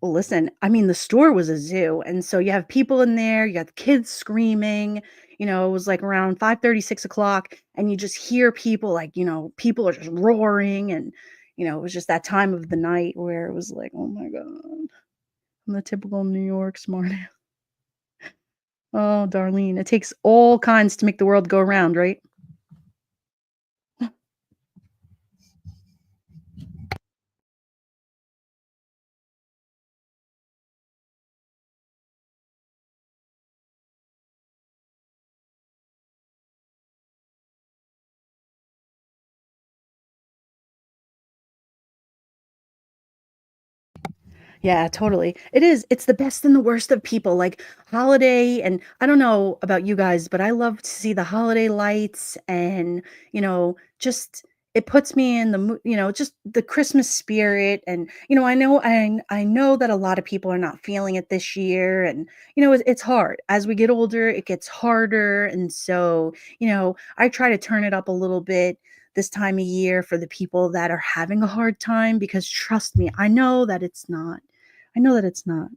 Well, listen, I mean, the store was a zoo, and so you have people in there, you got kids screaming, it was, like, around 5:30, 6 o'clock, and you just hear people, like, people are just roaring, and, it was just that time of the night where it was like, "Oh my god." I'm the typical New York smart. Oh, Darlene, it takes all kinds to make the world go round, right? Yeah, totally. It is. It's the best and the worst of people. Like holiday, and I don't know about you guys, but I love to see the holiday lights and, just it puts me in the just the Christmas spirit. And, I know that a lot of people are not feeling it this year. And, it's hard. As we get older, it gets harder. And so, I try to turn it up a little bit this time of year for the people that are having a hard time, because trust me, I know that it's not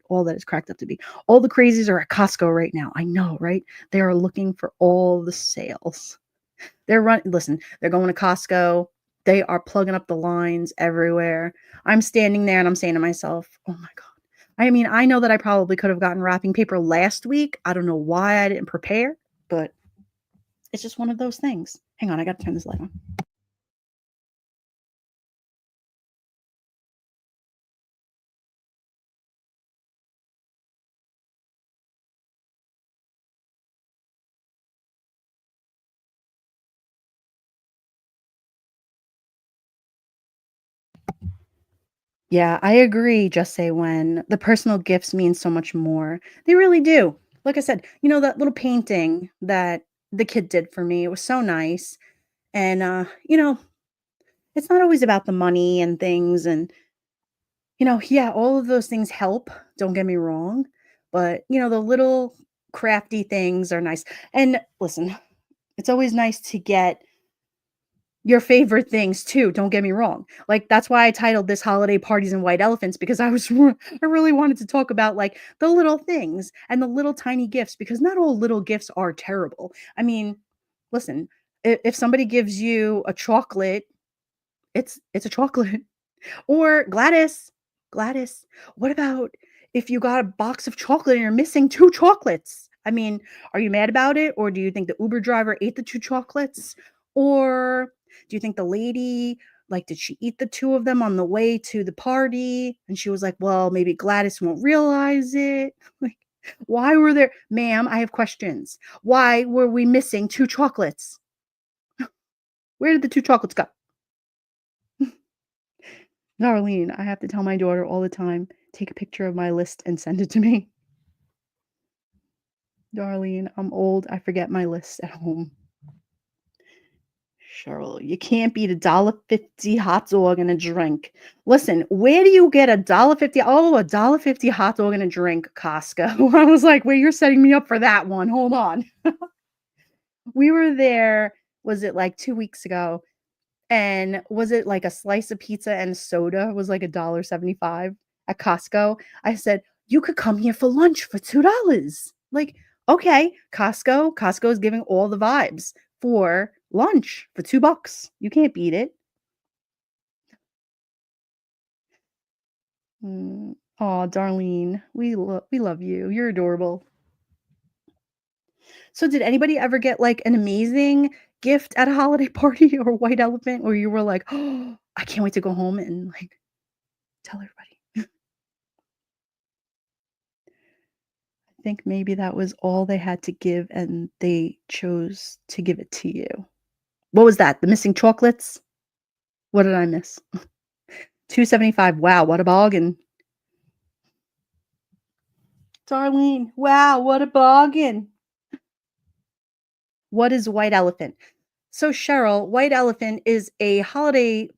all that it's cracked up to be. All the crazies are at Costco right now. I know, right? They are looking for all the sales. Listen, they're going to Costco. They are plugging up the lines everywhere. I'm standing there and I'm saying to myself, "Oh my god." I mean, I know that I probably could have gotten wrapping paper last week. I don't know why I didn't prepare, but it's just one of those things. Hang on, I got to turn this light on. Yeah, I agree, just say when. The personal gifts mean so much more. They really do. Like I said, that little painting that the kid did for me, it was so nice. And it's not always about the money and things, and yeah, all of those things help, don't get me wrong, but the little crafty things are nice. And listen, it's always nice to get your favorite things too, don't get me wrong. Like, that's why I titled this "Holiday Parties and White Elephants," because I really wanted to talk about, like, the little things and the little tiny gifts, because not all little gifts are terrible. I mean, listen, if somebody gives you a chocolate, it's a chocolate. Or Gladys, what about if you got a box of chocolate and you're missing 2 chocolates? I mean, are you mad about it, or do you think the Uber driver ate the 2 chocolates? Or do you think the lady, like, did she eat the 2 of them on the way to the party? And she was like, "Well, maybe Gladys won't realize it." Like, why were there "Ma'am, I have questions. Why were we missing 2 chocolates? Where did the 2 chocolates go?" Darlene, I have to tell my daughter all the time, "Take a picture of my list and send it to me." Darlene, I'm old, I forget my list at home. Cheryl, you can't beat $1.50 hot dog and a drink. Listen, where do you get $1.50? Oh, $1.50 hot dog and a drink, Costco. I was like, "Wait, you're setting me up for that one. Hold on." We were there, was it like 2 weeks ago? And was it like a slice of pizza and soda was like $1.75 at Costco? I said, "You could come here for lunch for $2." Like, okay, Costco is giving all the vibes for lunch for $2. You can't beat it. Mm. Aw, Darlene, we love you. You're adorable. So did anybody ever get, like, an amazing gift at a holiday party or white elephant where you were like, "Oh, I can't wait to go home and, like, tell everybody." I think maybe that was all they had to give and they chose to give it to you. What was that? The missing chocolates? What did I miss? 275. Wow, what a bargain. Darlene, wow, what a bargain. What is white elephant? So Cheryl, white elephant is a holiday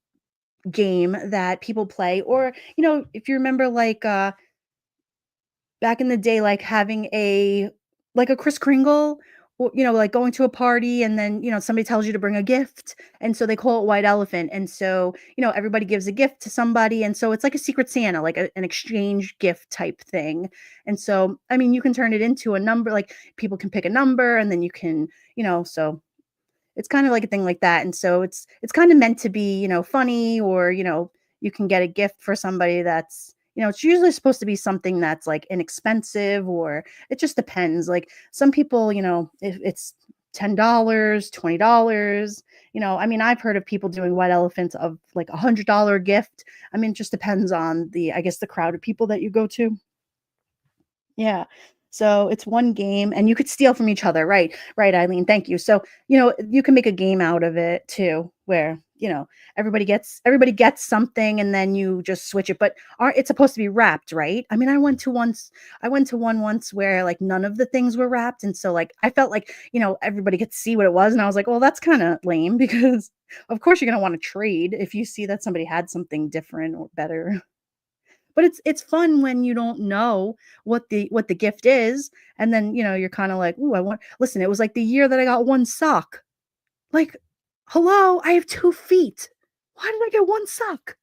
game that people play or, if you remember like back in the day, like having a Kris Kringle, or, like going to a party and then, somebody tells you to bring a gift. And so they call it white elephant. And so, everybody gives a gift to somebody. And so it's like a secret Santa, like an exchange gift type thing. And so, I mean, you can turn it into a number, like people can pick a number and then you can, so it's kind of like a thing like that, and so it's kind of meant to be, funny or, you can get a gift for somebody that's, it's usually supposed to be something that's like inexpensive or it just depends. Like some people, if it's $10, $20, I mean, I've heard of people doing white elephants of like $100 gift. I mean, it just depends on I guess the crowd of people that you go to. Yeah. So it's one game and you could steal from each other. Right. Right, Eileen. Thank you. So, you can make a game out of it too, where, everybody gets something and then you just switch it. But it's supposed to be wrapped, right? I mean, I went to one once where like none of the things were wrapped. And so like I felt like, everybody could see what it was. And I was like, well, that's kind of lame because of course you're gonna want to trade if you see that somebody had something different or better. But it's fun when you don't know what the gift is, and then, you're kinda like, "Ooh, I want." Listen, it was like the year that I got 1 sock. Like, hello, I have 2 feet. Why did I get 1 sock?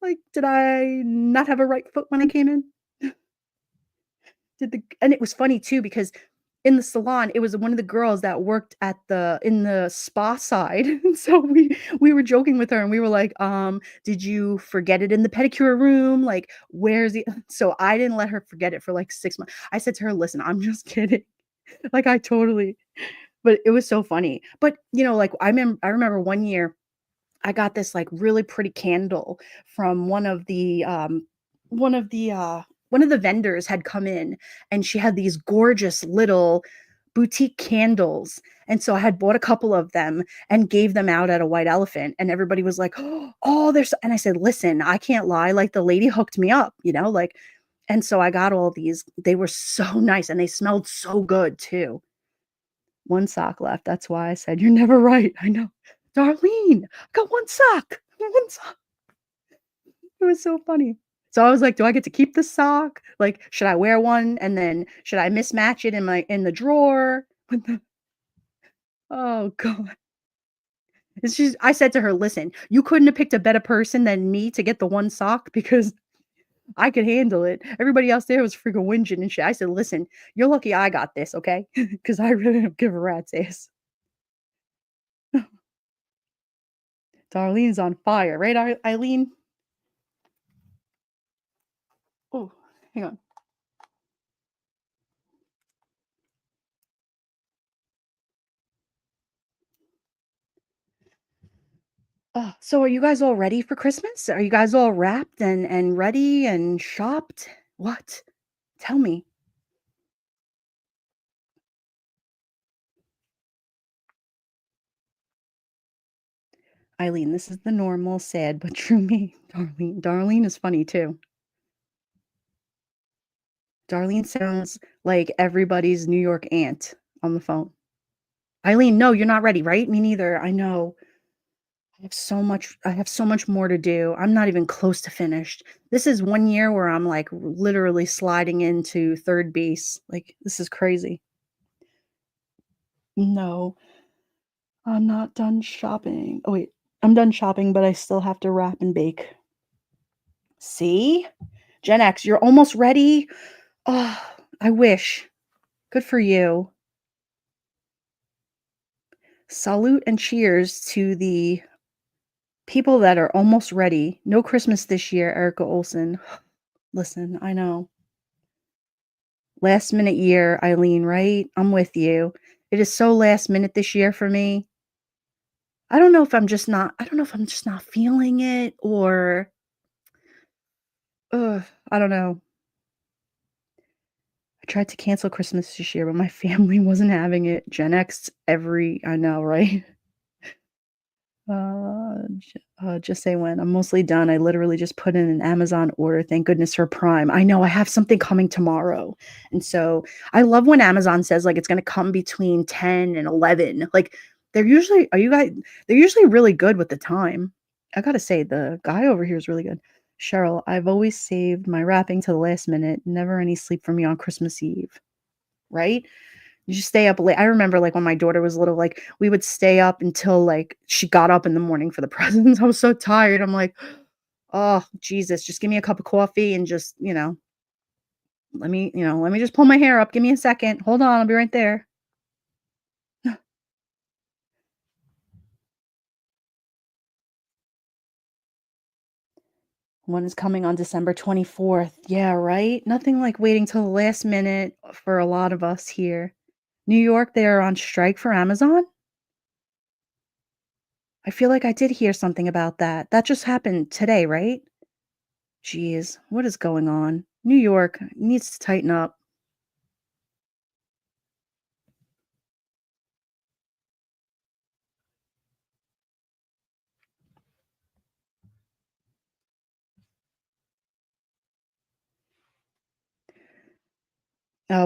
Like, did I not have a right foot when I came in? And it was funny too because in the salon, it was one of the girls that worked in the spa side, and so we were joking with her and we were like, did you forget it in the pedicure room? Like, where's the" so I didn't let her forget it for, like, 6 months. I said to her, "Listen, I'm just kidding." Like, I totally but it was so funny. But, like, I remember one year I got this, like, really pretty candle from one of the, one of the vendors had come in, and she had these gorgeous little boutique candles, and so I had bought a couple of them and gave them out at a white elephant, and everybody was like, "Oh, there's," and I said, "Listen, I can't lie, like, the lady hooked me up," like, and so I got all these. They were so nice, and they smelled so good too. 1 sock left, that's why I said, "You're never right." I know. "Darlene, I got 1 sock, 1 sock." It was so funny. So I was like, "Do I get to keep the sock? Like, should I wear one and then should I mismatch it in the drawer?" With the Oh god. And I said to her, "Listen, you couldn't have picked a better person than me to get the 1 sock because I could handle it. Everybody else there was freaking whinging and shit." I said, "Listen, you're lucky I got this, okay? Because I really don't give a rat's ass." Darlene's on fire, right, Eileen? Oh, hang on. So are you guys all ready for Christmas? Are you guys all wrapped and ready and shopped? What? Tell me. Eileen, this is the normal, sad but true me. Darlene is funny too. Darlene sounds like everybody's New York aunt on the phone. Eileen, no, you're not ready, right? Me neither. I know. I have so much more to do. I'm not even close to finished. This is one year where I'm like literally sliding into third base. Like this is crazy. No, I'm not done shopping. Oh wait, I'm done shopping, but I still have to wrap and bake. See? Gen X, you're almost ready. Oh, I wish. Good for you. Salute and cheers to the People that are almost ready. No Christmas this year, Erica Olson. Listen, I know. Last minute year, Eileen, right? I'm with you. It is so last minute this year for me. I don't know if I'm just not feeling it or I don't know. I tried to cancel Christmas this year, but my family wasn't having it. Gen X every I know, right? Just say when. I'm mostly done. I literally just put in an Amazon order. Thank goodness for Prime. I know I have something coming tomorrow. And so I love when Amazon says like it's gonna come between 10 and 11. Like they're usually really good with the time. I gotta say, the guy over here is really good. Cheryl, I've always saved my wrapping to the last minute. Never any sleep for me on Christmas Eve. Right? You just stay up late. I remember, like, when my daughter was little, like, we would stay up until, like, she got up in the morning for the presents. I was so tired. I'm like, "Oh, Jesus, just give me a cup of coffee and just, let me just pull my hair up. Give me a second. Hold on, I'll be right there." One is coming on December 24th. Yeah, right? Nothing like waiting till the last minute for a lot of us here. New York, they are on strike for Amazon? I feel like I did hear something about that. That just happened today, right? Jeez, what is going on? New York needs to tighten up.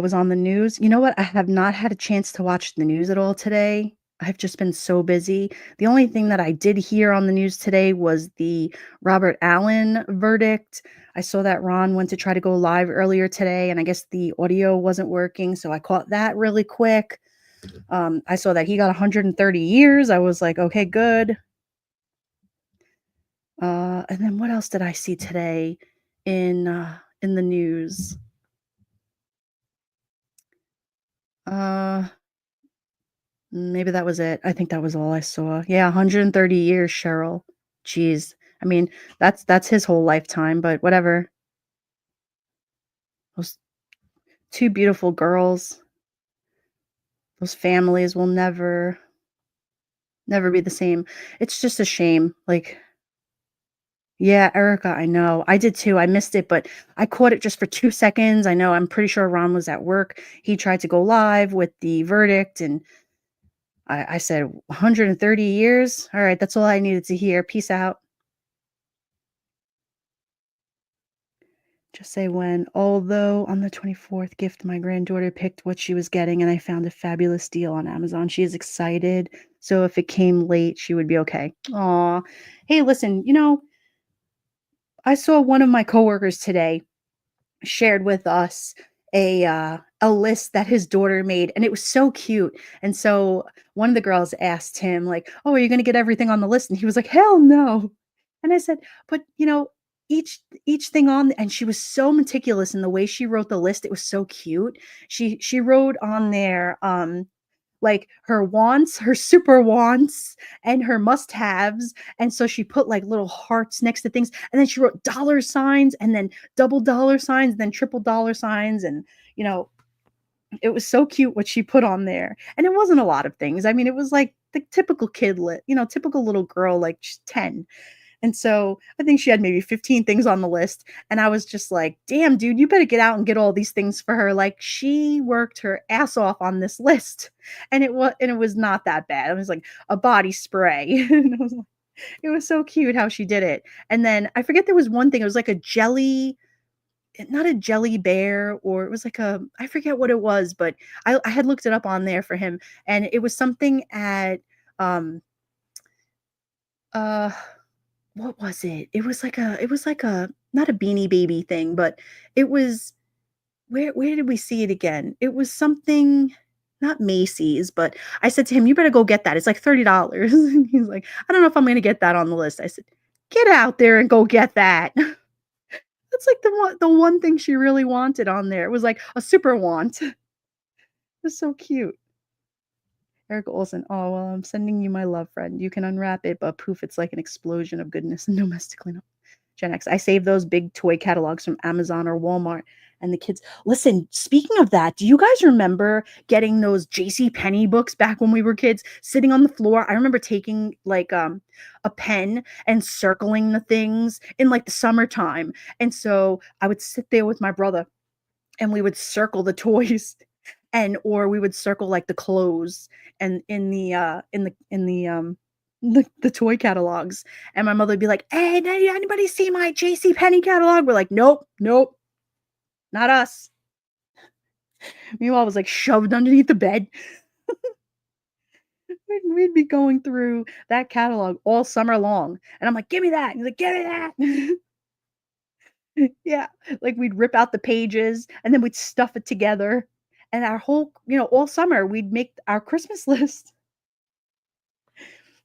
Was on the news. You know what? I have not had a chance to watch the news at all today. I've just been so busy. The only thing that I did hear on the news today was the Robert Allen verdict. I saw that Ron went to try to go live earlier today, and I guess the audio wasn't working, so I caught that really quick. I saw that he got 130 years. I was like, okay, good. And then what else did I see today in the news? Uh, Maybe that was it. I think that was all I saw. Yeah, 130 years, Cheryl. Jeez. I mean, that's his whole lifetime, but whatever. Those two beautiful girls, those families will never be the same. It's just a shame. Like, yeah, Erica, I know. I did too. I missed it, but I caught it just for 2 seconds. I know, I'm pretty sure Ron was at work. He tried to go live with the verdict, and I said, "130 years? Alright, that's all I needed to hear. Peace out." Just say when. Although on the 24th gift, my granddaughter picked what she was getting, and I found a fabulous deal on Amazon. She is excited, so if it came late, she would be okay. Aw. Hey, listen, I saw one of my coworkers today shared with us a list that his daughter made, and it was so cute. And so one of the girls asked him like, "Oh, are you going to get everything on the list?" And he was like, "Hell no." And I said, "But each thing on," and she was so meticulous in the way she wrote the list. It was so cute. She wrote on there like her wants, her super wants, and her must-haves, and so she put, like, little hearts next to things, and then she wrote dollar signs, and then double dollar signs, and then triple dollar signs, and, you know, it was so cute what she put on there, and it wasn't a lot of things. I mean, it was like the typical typical little girl, like, she's 10. And so I think she had maybe 15 things on the list. And I was just like, damn, dude, you better get out and get all these things for her. Like she worked her ass off on this list. And it was not that bad. It was like a body spray. And it was so cute how she did it. And then I forget there was one thing, it was like a jelly, not a jelly bear, or it was like I forget what it was, but I had looked it up on there for him. And it was something at um uh what was it? It was like a not a Beanie Baby thing, but it was where did we see it again? It was something not Macy's, but I said to him, "You better go get that. It's like $30." And he's like, "I don't know if I'm gonna get that on the list." I said, "Get out there and go get that." That's like the one thing she really wanted on there. It was like a super want. It was so cute. Eric Olson. Oh, well, I'm sending you my love, friend. You can unwrap it, but poof, it's like an explosion of goodness and domestically. Gen X. I save those big toy catalogs from Amazon or Walmart. And the kids, listen, speaking of that, do you guys remember getting those J.C. Penney books back when we were kids, sitting on the floor? I remember taking like a pen and circling the things in like the summertime. And so I would sit there with my brother and we would circle the toys and or we would circle like the clothes and in the toy catalogs. And my mother would be like, "Hey, did anybody see my J.C. Penney catalog?" We're like, "Nope, nope, not us." Meanwhile, it was like shoved underneath the bed. We'd be going through that catalog all summer long. And I'm like, "Give me that." And he's like, "Give me that." Yeah, like we'd rip out the pages and then we'd stuff it together. And our whole, all summer we'd make our Christmas list.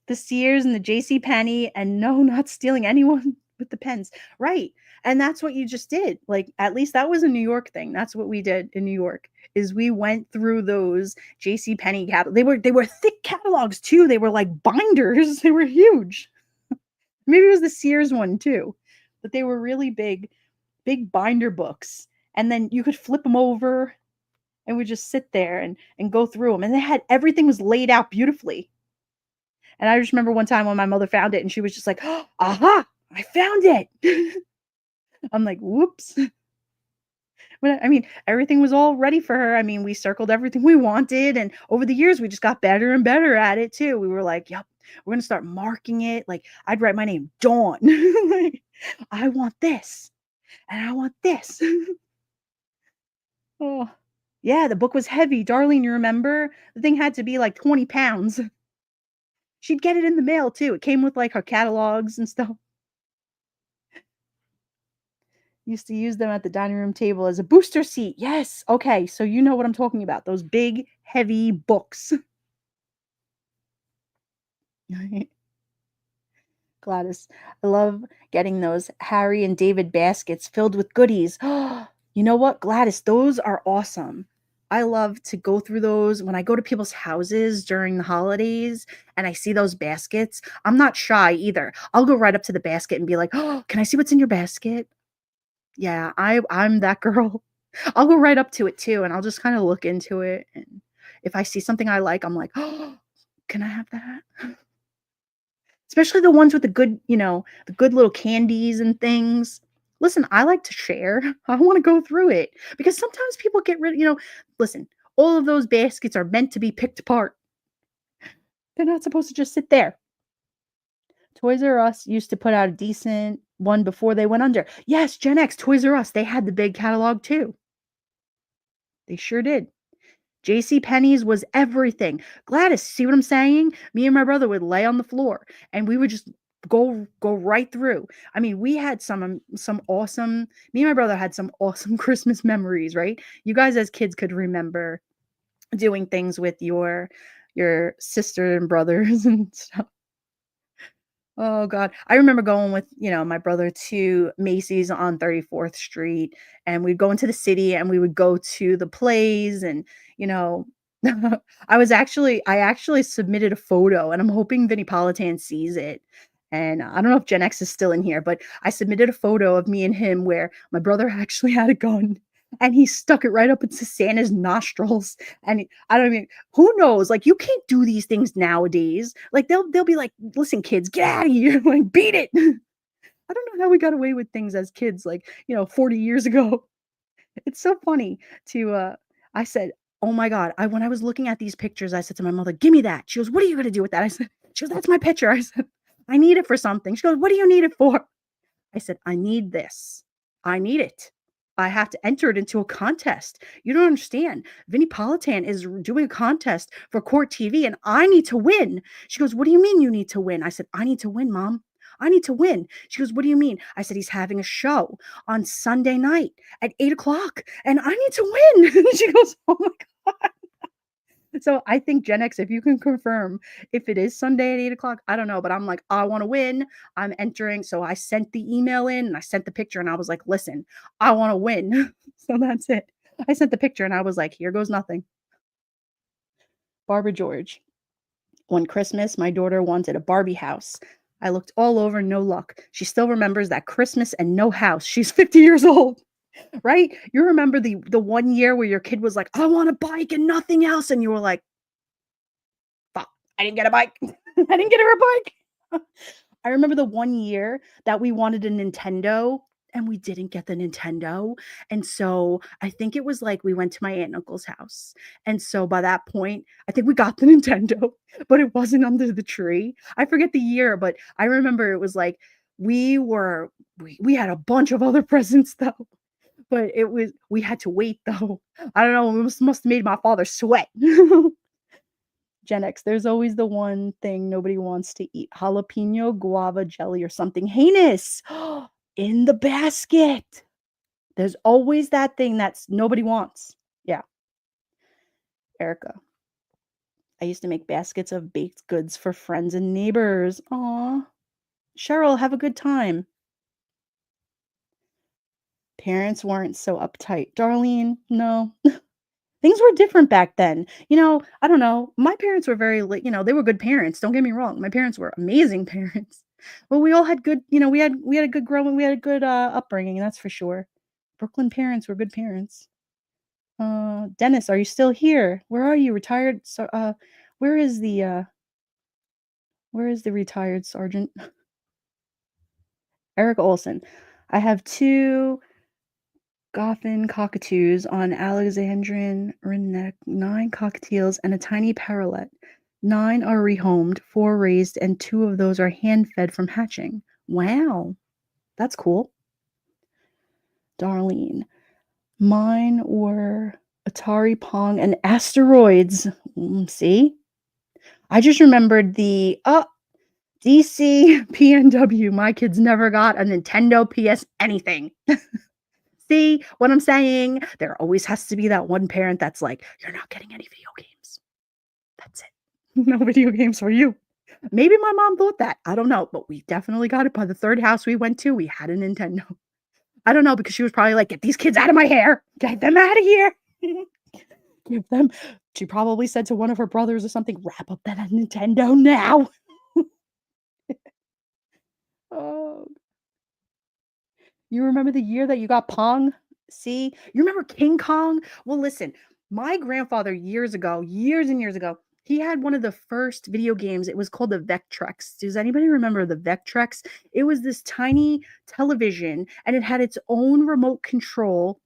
The Sears and the J.C. Penney, and no, not stealing anyone with the pens. Right. And that's what you just did. Like at least that was a New York thing. That's what we did in New York. Is we went through those J.C. Penney They were thick catalogs too. They were like binders. They were huge. Maybe it was the Sears one too. But they were really big binder books. And then you could flip them over and we just sit there and go through them. And they had everything was laid out beautifully. And I just remember one time when my mother found it and she was just like, "Oh, aha, I found it." I'm like, "Whoops." But I mean, everything was all ready for her. I mean, we circled everything we wanted. And over the years, we just got better and better at it too. We were like, "Yep, we're going to start marking it." Like, I'd write my name, Dawn. Like, I want this and I want this. Oh, yeah, the book was heavy. Darlene, you remember? The thing had to be like 20 pounds. She'd get it in the mail too. It came with like her catalogs and stuff. Used to use them at the dining room table as a booster seat. Yes. Okay. So you know what I'm talking about. Those big, heavy books. Gladys, I love getting those Harry and David baskets filled with goodies. You know what, Gladys? Those are awesome. I love to go through those when I go to people's houses during the holidays and I see those baskets. I'm not shy either. I'll go right up to the basket and be like, "Oh, can I see what's in your basket?" Yeah, I'm that girl. I'll go right up to it too, and I'll just kinda look into it, and if I see something I like, I'm like, "Oh, can I have that?" Especially the ones with the good little candies and things. Listen, I like to share. I wanna go through it because sometimes people get listen, all of those baskets are meant to be picked apart. They're not supposed to just sit there. Toys R Us used to put out a decent one before they went under. Yes, Gen X, Toys R Us, they had the big catalog too. They sure did. J.C. Penney's was everything. Gladys, see what I'm saying? Me and my brother would lay on the floor and we would just go right through. I mean, we had some awesome me and my brother had some awesome Christmas memories, right? You guys as kids could remember doing things with your sister and brothers and stuff. Oh god. I remember going with, my brother to Macy's on 34th Street, and we'd go into the city and we would go to the plays and, you know, I actually submitted a photo and I'm hoping Vinnie Politan sees it. And I don't know if Gen X is still in here, but I submitted a photo of me and him where my brother actually had a gun and he stuck it right up into Santa's nostrils. And I don't even who knows? Like, you can't do these things nowadays. Like, they'll be like, "Listen, kids, get out of here, like, beat it." I don't know how we got away with things as kids, like, 40 years ago. It's so funny to, I said, "Oh my god," when I was looking at these pictures, I said to my mother, "Give me that." She goes, "What are you gonna do with that?" She goes, "That's my picture." I said, "I need it for something." She goes, "What do you need it for?" I said, "I need this. I need it. I have to enter it into a contest. You don't understand. Vinnie Politan is doing a contest for Court TV and I need to win." She goes, "What do you mean you need to win?" I said, "I need to win, Mom. I need to win." She goes, "What do you mean?" I said, "He's having a show on Sunday night at 8 o'clock and I need to win." She goes, "Oh my God." So I think Gen X, if you can confirm if it is Sunday at 8 o'clock, I don't know, but I'm like, I want to win. I'm entering. So I sent the email in and I sent the picture and I was like, listen, I want to win. So that's it. I sent the picture and I was like, here goes nothing. Barbara George. One Christmas, my daughter wanted a Barbie house. I looked all over, no luck. She still remembers that Christmas and no house. She's 50 years old, right? You remember the one year where your kid was like, "I want a bike and nothing else," and you were like, "Fuck, I didn't get a bike. I didn't get her a bike." I remember the one year that we wanted a Nintendo and we didn't get the Nintendo. And so I think it was like we went to my aunt and uncle's house. And so by that point, I think we got the Nintendo, but it wasn't under the tree. I forget the year, but I remember it was like we had a bunch of other presents though. But we had to wait though. I don't know, it must have made my father sweat. Gen X, there's always the one thing nobody wants to eat, jalapeno guava jelly or something heinous in the basket. There's always that thing that's nobody wants. Yeah, Erica. I used to make baskets of baked goods for friends and neighbors. Aw. Cheryl, have a good time. Parents weren't so uptight. Darlene, no. Things were different back then. I don't know. My parents were very, they were good parents. Don't get me wrong. My parents were amazing parents. But we all had good, we had a good growing, we had a good upbringing, that's for sure. Brooklyn parents were good parents. Dennis, are you still here? Where are you? Retired? So, where is the retired sergeant? Eric Olson. I have two Goffin cockatoos on Alexandrian Redneck, 9 cockatiels, and a tiny parrot. 9 are rehomed, 4 raised, and 2 of those are hand-fed from hatching. Wow, that's cool. Darlene. Mine were Atari Pong and Asteroids. See? I just remembered the DC PNW. My kids never got a Nintendo PS anything. See what I'm saying? There always has to be that one parent that's like, "You're not getting any video games. That's it. No video games for you." Maybe my mom thought that. I don't know, but we definitely got it by the 3rd house we went to, we had a Nintendo. I don't know, because she was probably like, "Get these kids out of my hair. Get them out of here." Give them She probably said to one of her brothers or something, "Wrap up that Nintendo now." Oh. You remember the year that you got Pong? See? You remember King Kong? Well, listen, my grandfather years ago, years and years ago, he had one of the first video games. It was called the Vectrex. Does anybody remember the Vectrex? It was this tiny television and it had its own remote control.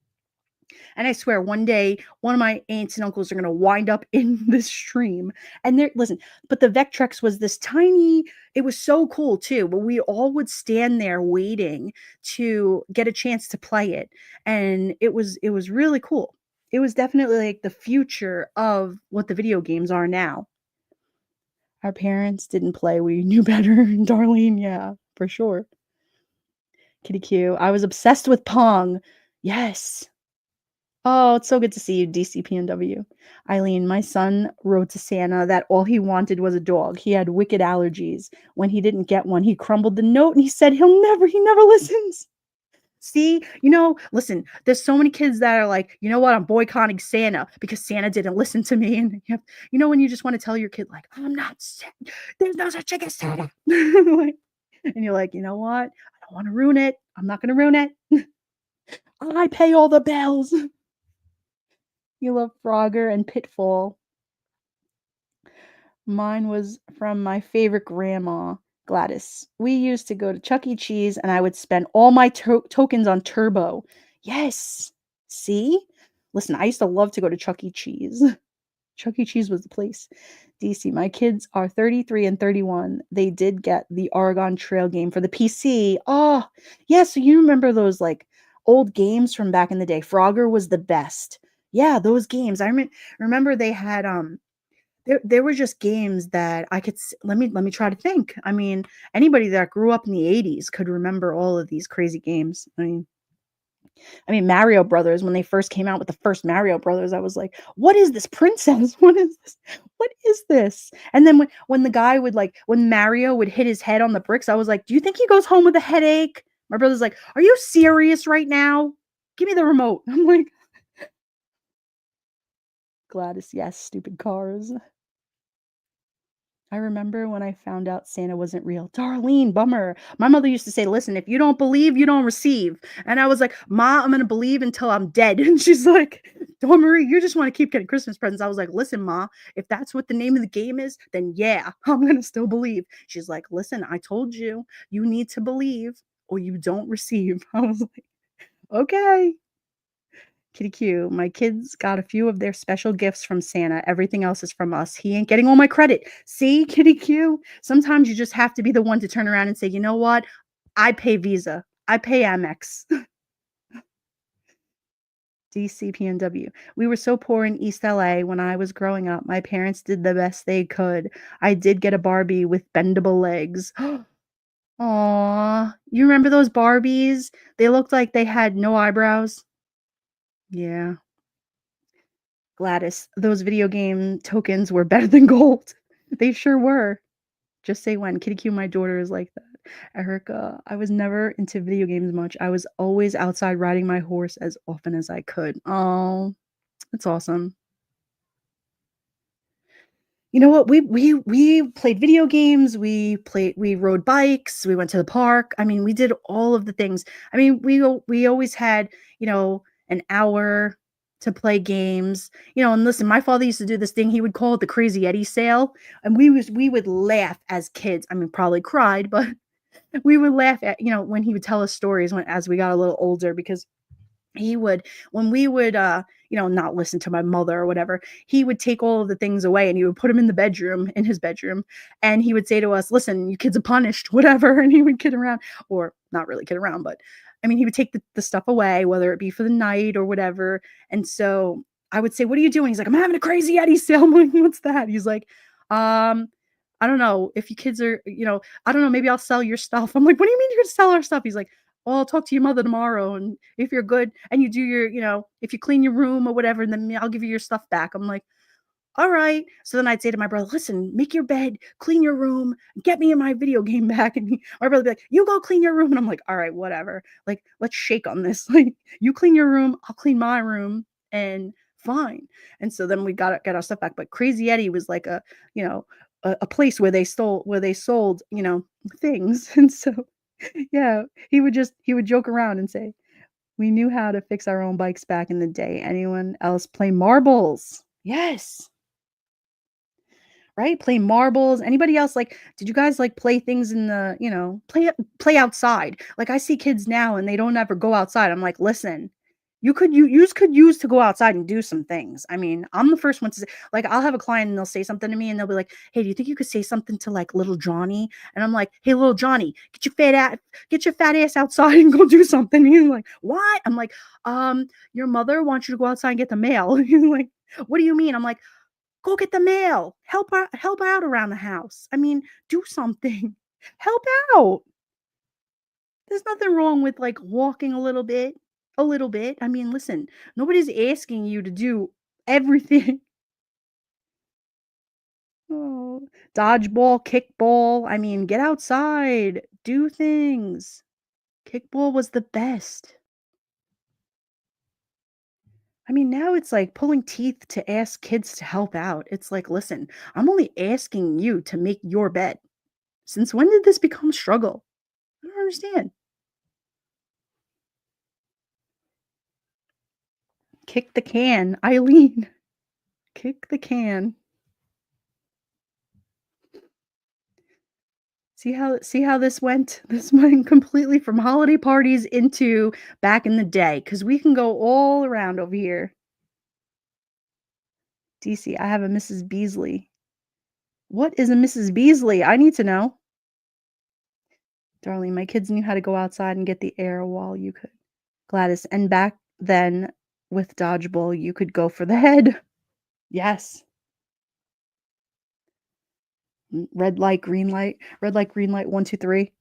And I swear, one day, one of my aunts and uncles are going to wind up in this stream. And listen, but the Vectrex was this tiny, it was so cool too. But we all would stand there waiting to get a chance to play it. And it was really cool. It was definitely like the future of what the video games are now. Our parents didn't play. We knew better. Darlene, yeah, for sure. Kitty Q. I was obsessed with Pong. Yes. Oh, it's so good to see you, DCPNW. Eileen, my son wrote to Santa that all he wanted was a dog. He had wicked allergies. When he didn't get one, he crumbled the note and he said he never listens. See, listen, there's so many kids that are like, you know what, I'm boycotting Santa because Santa didn't listen to me. And when you just want to tell your kid, like, I'm not sick, there's no such thing as Santa. And you're like, you know what? I don't want to ruin it. I'm not going to ruin it. I pay all the bills. You love Frogger and Pitfall. Mine was from my favorite grandma, Gladys. We used to go to Chuck E. Cheese and I would spend all my tokens on Turbo. Yes. See? Listen, I used to love to go to Chuck E. Cheese. Chuck E. Cheese was the place. DC, my kids are 33 and 31. They did get the Oregon Trail game for the PC. Oh, yeah. So you remember those like old games from back in the day? Frogger was the best. Yeah, those games. I remember they had there were just games that I could let me try to think. I mean, anybody that grew up in the 80s could remember all of these crazy games. I mean Mario Brothers, when they first came out with the first Mario Brothers, I was like, "What is this princess? What is this? What is this?" And then when the guy would when Mario would hit his head on the bricks, I was like, "Do you think he goes home with a headache?" My brother's like, "Are you serious right now? Give me the remote." I'm like, Gladys, yes, stupid cars. I remember when I found out Santa wasn't real. Darlene, bummer. My mother used to say, "Listen, if you don't believe, you don't receive." And I was like, "Ma, I'm gonna believe until I'm dead." And she's like, "Don't Marie, you just want to keep getting Christmas presents." I was like, "Listen, Ma, if that's what the name of the game is, then yeah, I'm gonna still believe." She's like, "Listen, I told you, you need to believe or you don't receive." I was like, "Okay." Kitty Q, my kids got a few of their special gifts from Santa. Everything else is from us. He ain't getting all my credit. See, Kitty Q? Sometimes you just have to be the one to turn around and say, you know what? I pay Visa. I pay Amex. DCPNW. We were so poor in East LA when I was growing up. My parents did the best they could. I did get a Barbie with bendable legs. Aw, you remember those Barbies? They looked like they had no eyebrows. Yeah. Gladys, those video game tokens were better than gold. They sure were. Just say when. Kitty Q, my daughter is like that. Erica, I was never into video games much. I was always outside riding my horse as often as I could. Oh, that's awesome. You know what? We played video games, we rode bikes, we went to the park. I mean, we did all of the things. I mean, we always had, an hour to play games. And listen, my father used to do this thing, he would call it the Crazy Eddie sale, and we would laugh as kids. I mean, probably cried, but we would laugh at, when he would tell us stories as we got a little older because he would when we would not listen to my mother or whatever, he would take all of the things away and he would put them in his bedroom, and he would say to us, listen, you kids are punished, whatever. And he would kid around, or not really kid around, but I mean, he would take the stuff away, whether it be for the night or whatever. And so I would say, what are you doing? He's like, I'm having a Crazy Eddie sale. I'm like, what's that? He's like, I don't know if you kids are, I don't know, maybe I'll sell your stuff. I'm like, what do you mean you're gonna sell our stuff? He's like, well, I'll talk to your mother tomorrow, and if you're good and you do if you clean your room or whatever, then I'll give you your stuff back. I'm like, all right. So then I'd say to my brother, listen, make your bed, clean your room, get me in my video game back. And my brother would be like, you go clean your room. And I'm like, all right, whatever. Like, let's shake on this. Like, you clean your room, I'll clean my room, and fine. And so then we got our stuff back. But Crazy Eddie was like you know, a place where they sold, things. And so yeah, he would joke around and say, "We knew how to fix our own bikes back in the day. Anyone else play marbles?" Yes, right? Play marbles. Anybody else, like, did you guys, like, play things in the, play outside? Like, I see kids now and they don't ever go outside. I'm like, "Listen, you could use to go outside and do some things." I mean, I'm the first one to say, like, I'll have a client and they'll say something to me and they'll be like, "Hey, do you think you could say something to, like, little Johnny?" And I'm like, "Hey, little Johnny, get your fat ass outside and go do something." He's like, "What?" I'm like, Your mother wants you to go outside and get the mail." He's like, "What do you mean?" I'm like, "Go get the mail. Help out around the house. I mean, do something. Help out." There's nothing wrong with, like, walking a little bit, a little bit. I mean, listen, nobody's asking you to do everything. Oh, dodgeball, kickball. I mean, get outside, do things. Kickball was the best. I mean, now it's like pulling teeth to ask kids to help out. It's like, listen, I'm only asking you to make your bed. Since when did this become a struggle? I don't understand. Kick the can, Eileen. Kick the can. See how this went? This went completely from holiday parties into back in the day, because we can go all around over here. DC, I have a Mrs. Beasley. What is a Mrs. Beasley? I need to know. Darling, my kids knew how to go outside and get the air while you could. Gladys, and back then with dodgeball, you could go for the head. Yes. Red light, green light, red light, green light, 1, 2, 3.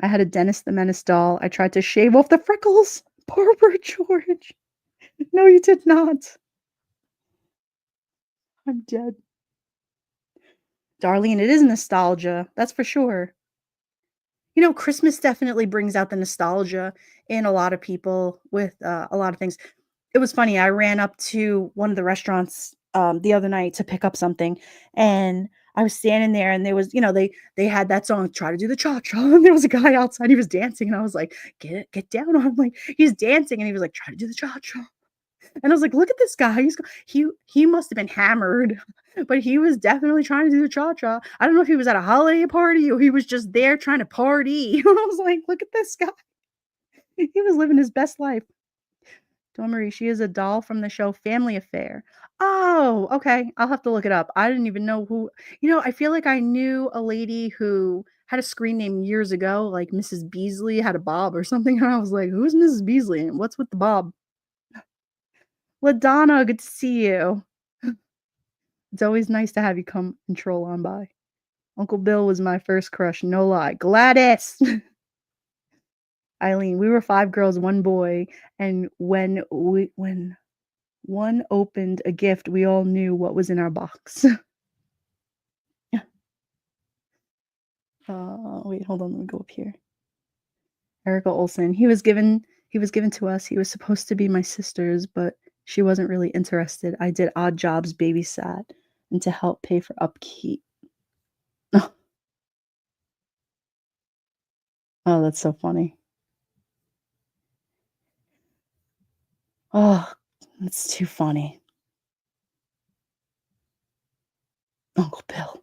I had a Dennis the Menace doll. I tried to shave off the freckles. Barbara George. No, you did not. I'm dead. Darlene, it is nostalgia. That's for sure. Christmas definitely brings out the nostalgia in a lot of people with a lot of things. It was funny. I ran up to one of the restaurants the other night to pick up something, and I was standing there and there was, they had that song, Try to Do the Cha-Cha, and there was a guy outside, he was dancing, and I was like, Get down on him," like, he's dancing, and he was like, "Try to do the Cha-Cha." And I was like, "Look at this guy, he must have been hammered, but he was definitely trying to do the cha-cha." I don't know if he was at a holiday party or he was just there trying to party. I was like, "Look at this guy." He was living his best life. Dawn Marie, she is a doll from the show Family Affair. Oh, okay, I'll have to look it up. I didn't even know who. I feel like I knew a lady who had a screen name years ago, like Mrs. Beasley had a bob or something, and I was like, "Who's Mrs. Beasley and what's with the bob?" LaDonna, good to see you. It's always nice to have you come and troll on by. Uncle Bill was my first crush, no lie. Gladys! Eileen, we were 5 girls, 1 boy, and when one opened a gift, we all knew what was in our box. Wait, hold on, let me go up here. Erica Olson, he was given to us. He was supposed to be my sister's, but she wasn't really interested. I did odd jobs, babysat, and to help pay for upkeep. Oh, that's so funny. Oh, that's too funny. Uncle Bill.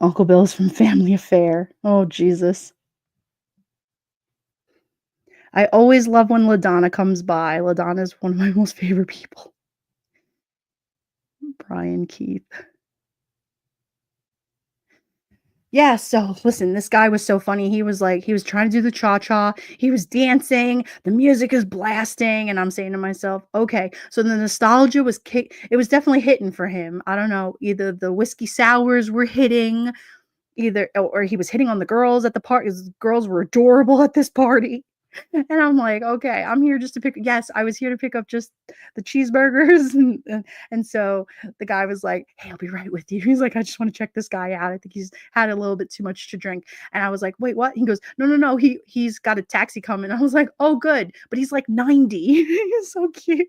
Uncle Bill's from Family Affair. Oh, Jesus. I always love when LaDonna comes by. LaDonna's one of my most favorite people. Brian Keith. Yeah, so listen, this guy was so funny. He was trying to do the cha-cha. He was dancing. The music is blasting, and I'm saying to myself, okay. So the nostalgia it was definitely hitting for him. I don't know. Either the whiskey sours were hitting, either or he was hitting on the girls at the party. The girls were adorable at this party. And I'm like, okay, I'm here just to pick. Yes, I was here to pick up just the cheeseburgers, and so the guy was like, "Hey, I'll be right with you." He's like, "I just want to check this guy out. I think he's had a little bit too much to drink." And I was like, "Wait, what?" He goes, "No, no, no. He's got a taxi coming." I was like, "Oh, good," but he's like 90. He's so cute.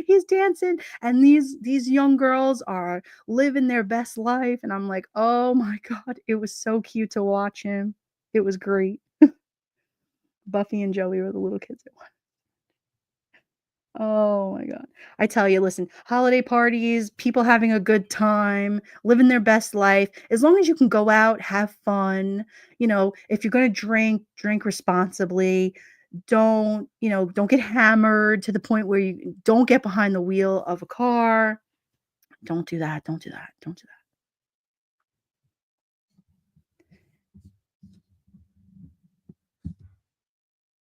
He's dancing, and these young girls are living their best life, and I'm like, "Oh my god!" It was so cute to watch him. It was great. Buffy and Joey were the little kids at once. Oh my god. I tell you, listen, holiday parties, people having a good time, living their best life, as long as you can go out, have fun, if you're gonna drink, drink responsibly. Don't get hammered to the point where you don't get behind the wheel of a car. Don't do that, don't do that, don't do that.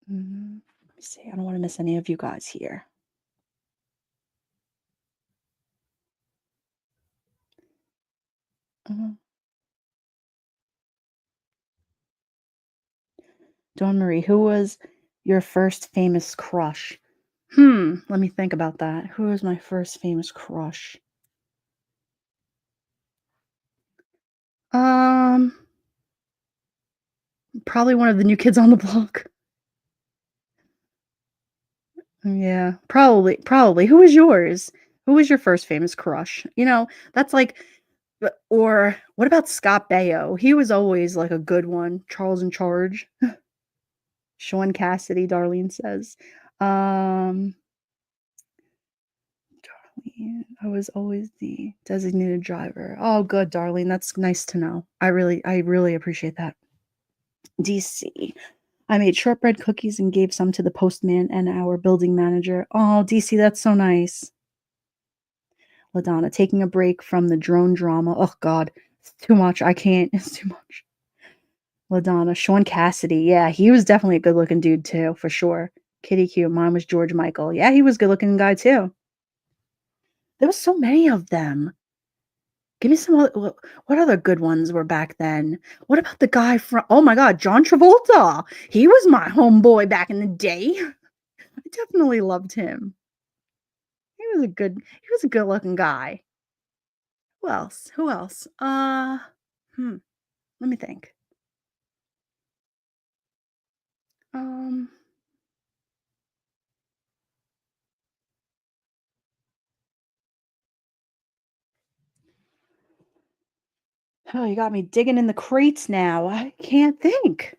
Let me see, I don't wanna miss any of you guys here. Mhm. Dawn Marie, who was your first famous crush? Let me think about that. Who was my first famous crush? Um, Probably one of the New Kids on the Block. Yeah, probably. Who was yours? Who was your first famous crush? That's like or what about Scott Baio? He was always like a good one. Charles in Charge. Sean Cassidy, Darlene says. Um, Darlene, I was always the designated driver. Oh, good, Darlene. That's nice to know. I really appreciate that. DC. I made shortbread cookies and gave some to the postman and our building manager. Oh, DC, that's so nice. LaDonna, taking a break from the drone drama. Oh, God. It's too much. I can't. It's too much. LaDonna, Sean Cassidy. Yeah, he was definitely a good looking dude, too, for sure. Kitty Q. Mine was George Michael. Yeah, he was a good looking guy, too. There was so many of them. Give me some other, what other good ones were back then? What about the guy from, oh my God, John Travolta? He was my homeboy back in the day. I definitely loved him. He was a good looking guy. Who else? Who else? Let me think. Um, Oh, you got me digging in the crates now. I can't think.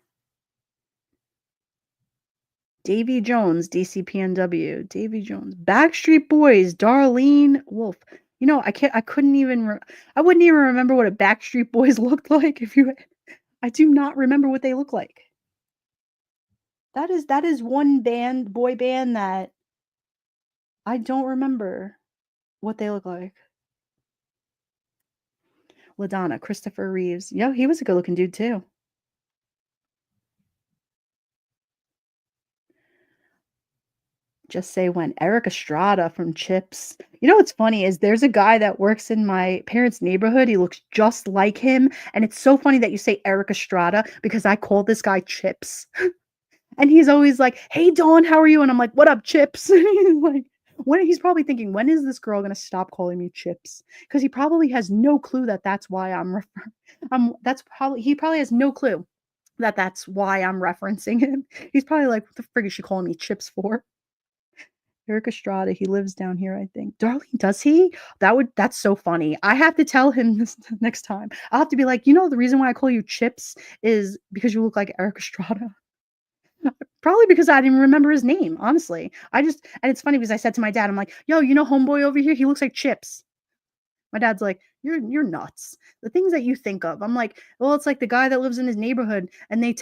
Davy Jones, DCPNW. Davy Jones. Backstreet Boys, Darlene Wolf. You know, I couldn't even I wouldn't even remember what a Backstreet Boys looked like if you I do not remember what they look like. That is one band, boy band that I don't remember what they look like. LaDonna, Christopher Reeves. Yo, he was a good looking dude too. Just say when. Eric Estrada from Chips. You know what's funny is there's a guy that works in my parents' neighborhood. He looks just like him. And it's so funny that you say Eric Estrada because I call this guy Chips. And he's always like, "Hey Dawn, how are you?" And I'm like, "What up, Chips?" He's like, when he's probably thinking, when is this girl gonna stop calling me Chips? Because he probably has no clue that that's why that's probably he probably has no clue that that's why I'm referencing him. He's probably like, "What the frig is she calling me Chips for?" Eric Estrada, he lives down here, I think. Darlene, does he? That's so funny. I have to tell him this next time. I'll have to be like, the reason why I call you Chips is because you look like Eric Estrada. Probably because I didn't remember his name, honestly. And it's funny because I said to my dad, I'm like, yo, homeboy over here, he looks like Chips. My dad's like, you're nuts. The things that you think of. I'm like, well, it's like the guy that lives in his neighborhood and they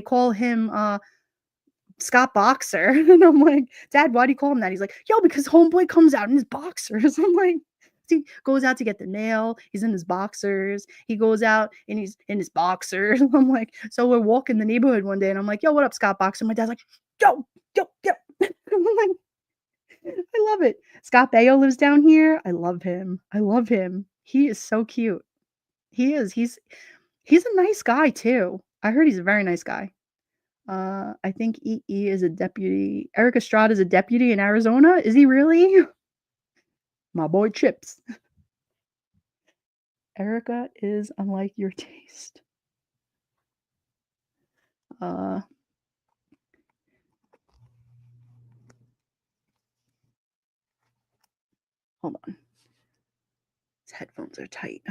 call him Scott Boxer. And I'm like, Dad, why do you call him that? He's like, yo, because homeboy comes out in his boxers. I'm like, he goes out to get the mail. He's in his boxers. He goes out and he's in his boxers. I'm like, so we're walking the neighborhood one day and I'm like, yo, what up, Scott Boxer? My dad's like, yo, yo, yo. I'm like, I love it. Scott Baio lives down here. I love him. I love him. He is so cute. He is. He's a nice guy too. I heard he's a very nice guy. I think EE is a deputy. Eric Estrada is a deputy in Arizona. Is he really? My boy Chips. Erica is unlike your taste. Uh, hold on. His headphones are tight.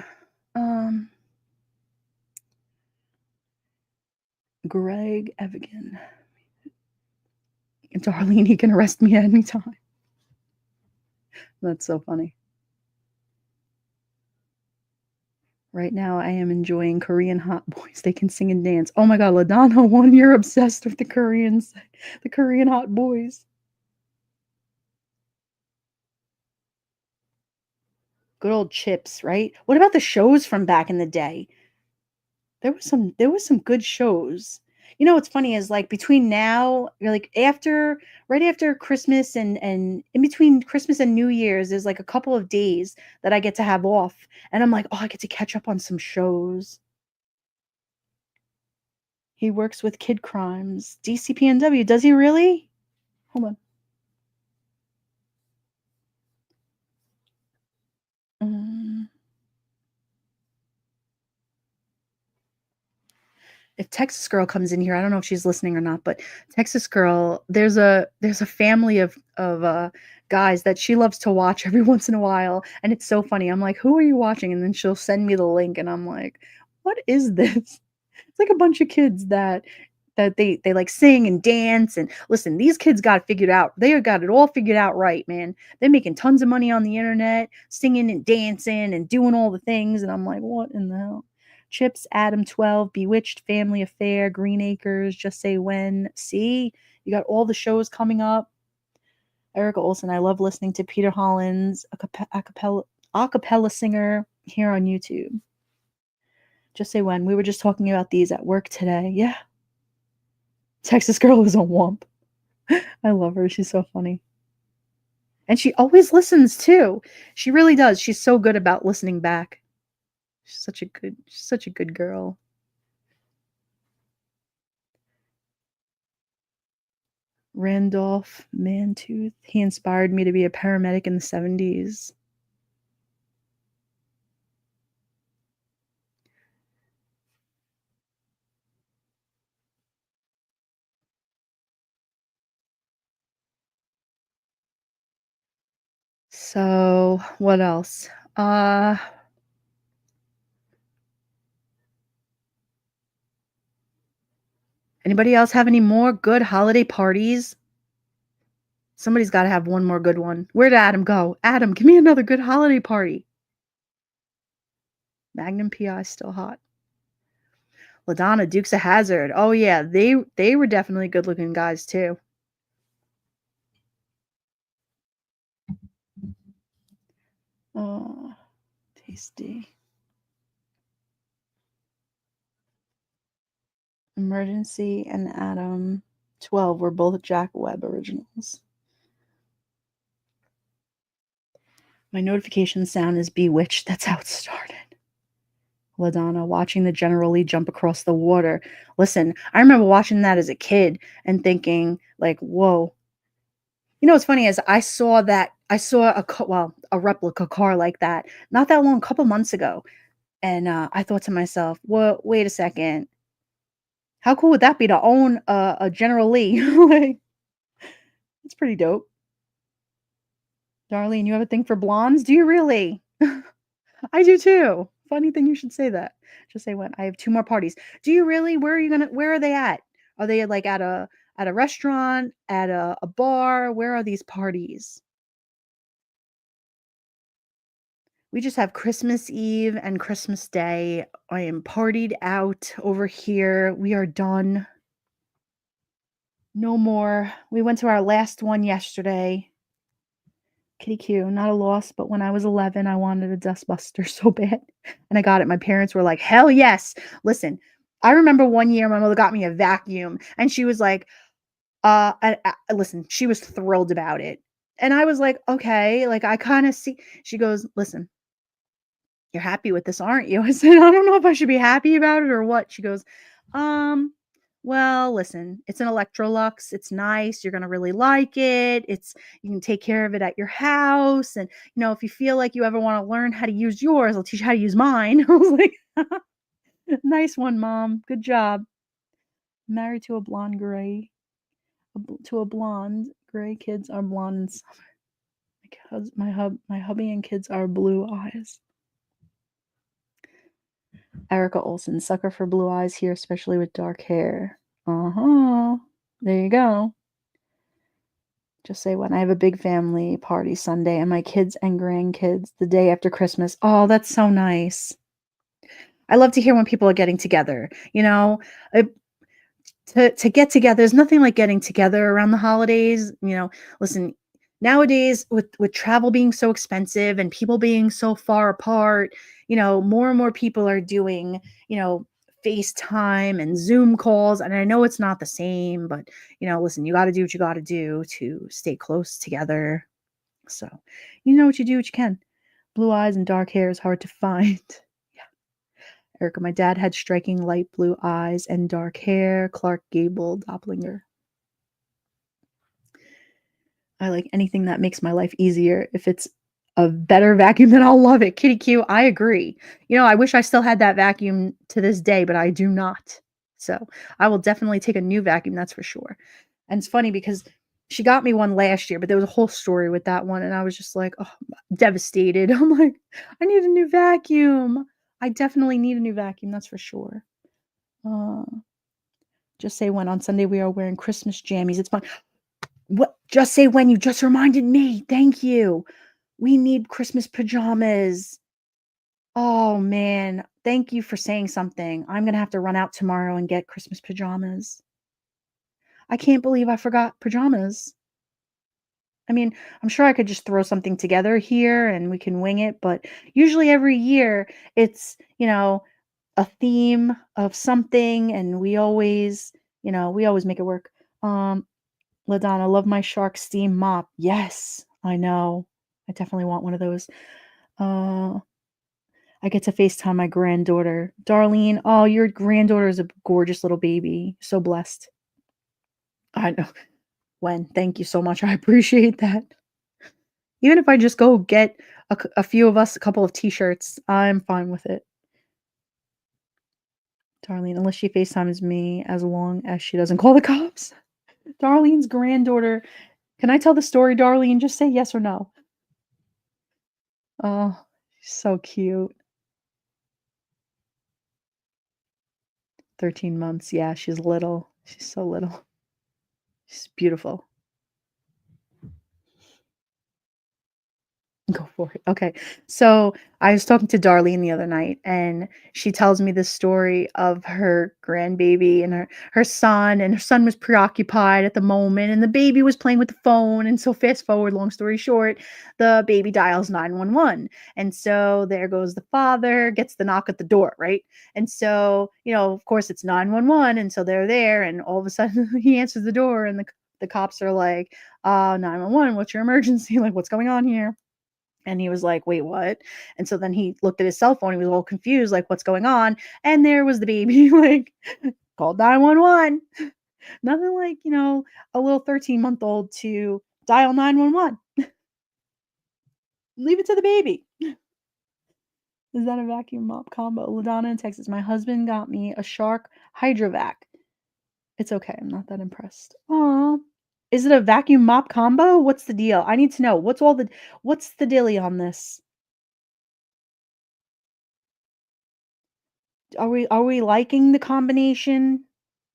Um, Greg Evigan. Darlene, he can arrest me at any time. That's so funny. Right now, I am enjoying Korean hot boys. They can sing and dance. Oh my God, LaDonna, one, you're obsessed with the Korean hot boys. Good old Chips, right? What about the shows from back in the day? There was some good shows. You know what's funny is like between now, like after right after Christmas and in between Christmas and New Year's, there's like a couple of days that I get to have off, and I'm like, oh, I get to catch up on some shows. He works with Kid Crimes, DCPNW. Does he really? Hold on. Um, if Texas Girl comes in here, I don't know if she's listening or not, but Texas Girl, there's a family of guys that she loves to watch every once in a while, and it's so funny. I'm like, "Who are you watching?" And then she'll send me the link, and I'm like, "What is this?" It's like a bunch of kids that they like sing and dance and listen. These kids got it figured out. They got it all figured out right, man. They're making tons of money on the internet, singing and dancing and doing all the things, and I'm like, "What in the hell?" Chips, Adam 12, Bewitched, Family Affair, Green Acres, Just Say When. See, you got all the shows coming up. Erica Olson, I love listening to Peter Hollins, a cappella singer here on YouTube. Just Say When. We were just talking about these at work today. Yeah. Texas Girl is a wump. I love her. She's so funny. And she always listens too. She really does. She's so good about listening back. She's such a good girl. Randolph Mantooth. He inspired me to be a paramedic in the 70s. So, what else? Uh Anybody else have any more good holiday parties? Somebody's got to have one more good one. Where'd Adam go? Adam, give me another good holiday party. Magnum PI still hot. LaDonna, Dukes of Hazzard. Oh yeah, they were definitely good looking guys too. Oh, tasty. Emergency and Adam 12 were both Jack Webb originals. My notification sound is Bewitched. That's how it started. LaDonna, watching the General Lee jump across the water. Listen, I remember watching that as a kid and thinking, like, whoa. You know what's funny is I saw a replica car like that not that long, a couple months ago. And I thought to myself, well, wait a second. How cool would that be to own a General Lee? Like, it's pretty dope. Darlene, you have a thing for blondes? Do you really? I do too. Funny thing you should say that. Just say when. I have 2 more parties. Do you really? Where are they at? Are they like at a restaurant, at a bar? Where are these parties? We just have Christmas Eve and Christmas Day. I am partied out over here. We are done. No more. We went to our last one yesterday. Kitty Q, not a loss, but when I was 11, I wanted a dustbuster so bad. And I got it. My parents were like, hell yes. Listen, I remember one year my mother got me a vacuum and she was like, listen, she was thrilled about it. And I was like, okay, like I kind of see. She goes, listen, you're happy with this, aren't you? I said, I don't know if I should be happy about it or what. She goes, um, well, listen, it's an Electrolux. It's nice. You're going to really like it. You can take care of it at your house. And, if you feel like you ever want to learn how to use yours, I'll teach you how to use mine. I was like, nice one, mom. Good job. Married to a blonde gray, to a blonde gray. Kids are blonde in summer. My hubby and kids are blue eyes. Erica Olson, sucker for blue eyes here, especially with dark hair. Uh-huh. There you go. Just say when I have a big family party Sunday and my kids and grandkids the day after Christmas. Oh, that's so nice. I love to hear when people are getting together. It, to get together, there's nothing like getting together around the holidays. Listen, nowadays with travel being so expensive and people being so far apart, more and more people are doing, FaceTime and Zoom calls. And I know it's not the same, but listen, you got to do what you got to do to stay close together. So, what you do, what you can. Blue eyes and dark hair is hard to find. Erica, my dad had striking light blue eyes and dark hair. Clark Gable, doppelganger. I like anything that makes my life easier. If it's a better vacuum, then I'll love it. Kitty Q, I agree. I wish I still had that vacuum to this day, but I do not. So I will definitely take a new vacuum, that's for sure. And it's funny because she got me one last year, but there was a whole story with that one. And I was just like, oh, devastated. I'm like, I need a new vacuum. I definitely need a new vacuum, that's for sure. Just say when on Sunday we are wearing Christmas jammies. It's fun. What? Just say when. You just reminded me. Thank you. We need Christmas pajamas. Oh man, thank you for saying something. I'm gonna have to run out tomorrow and get Christmas pajamas. I can't believe I forgot pajamas. I mean, I'm sure I could just throw something together here and we can wing it, but usually every year it's, a theme of something and we always make it work. LaDonna, love my shark steam mop. Yes, I know. I definitely want one of those. Uh, I get to FaceTime my granddaughter. Darlene, oh, your granddaughter is a gorgeous little baby. So blessed. I know. When, thank you so much. I appreciate that. Even if I just go get a few of us a couple of t-shirts, I'm fine with it. Darlene, unless she FaceTimes me as long as she doesn't call the cops. Darlene's granddaughter. Can I tell the story, Darlene? Just say yes or no. Oh, so cute. 13 months. Yeah, she's little. She's so little. She's beautiful. Go for it. Okay. So I was talking to Darlene the other night, and she tells me the story of her grandbaby and her son, and her son was preoccupied at the moment, and the baby was playing with the phone. And so, fast forward, long story short, the baby dials 911. And so there goes the father, gets the knock at the door, right? And so, of course, it's 911. And so they're there, and all of a sudden he answers the door, and the cops are like, 911, what's your emergency? Like, what's going on here? And he was like, "Wait, what?" And so then he looked at his cell phone. He was all confused, like, "What's going on?" And there was the baby, like, called 911. Nothing like, a little 13-month-old to dial 911. Leave it to the baby. Is that a vacuum mop combo? LaDonna in Texas. My husband got me a Shark Hydrovac. It's okay. I'm not that impressed. Aw. Is it a vacuum mop combo? What's the deal? I need to know. What's the dilly on this? Are we liking the combination?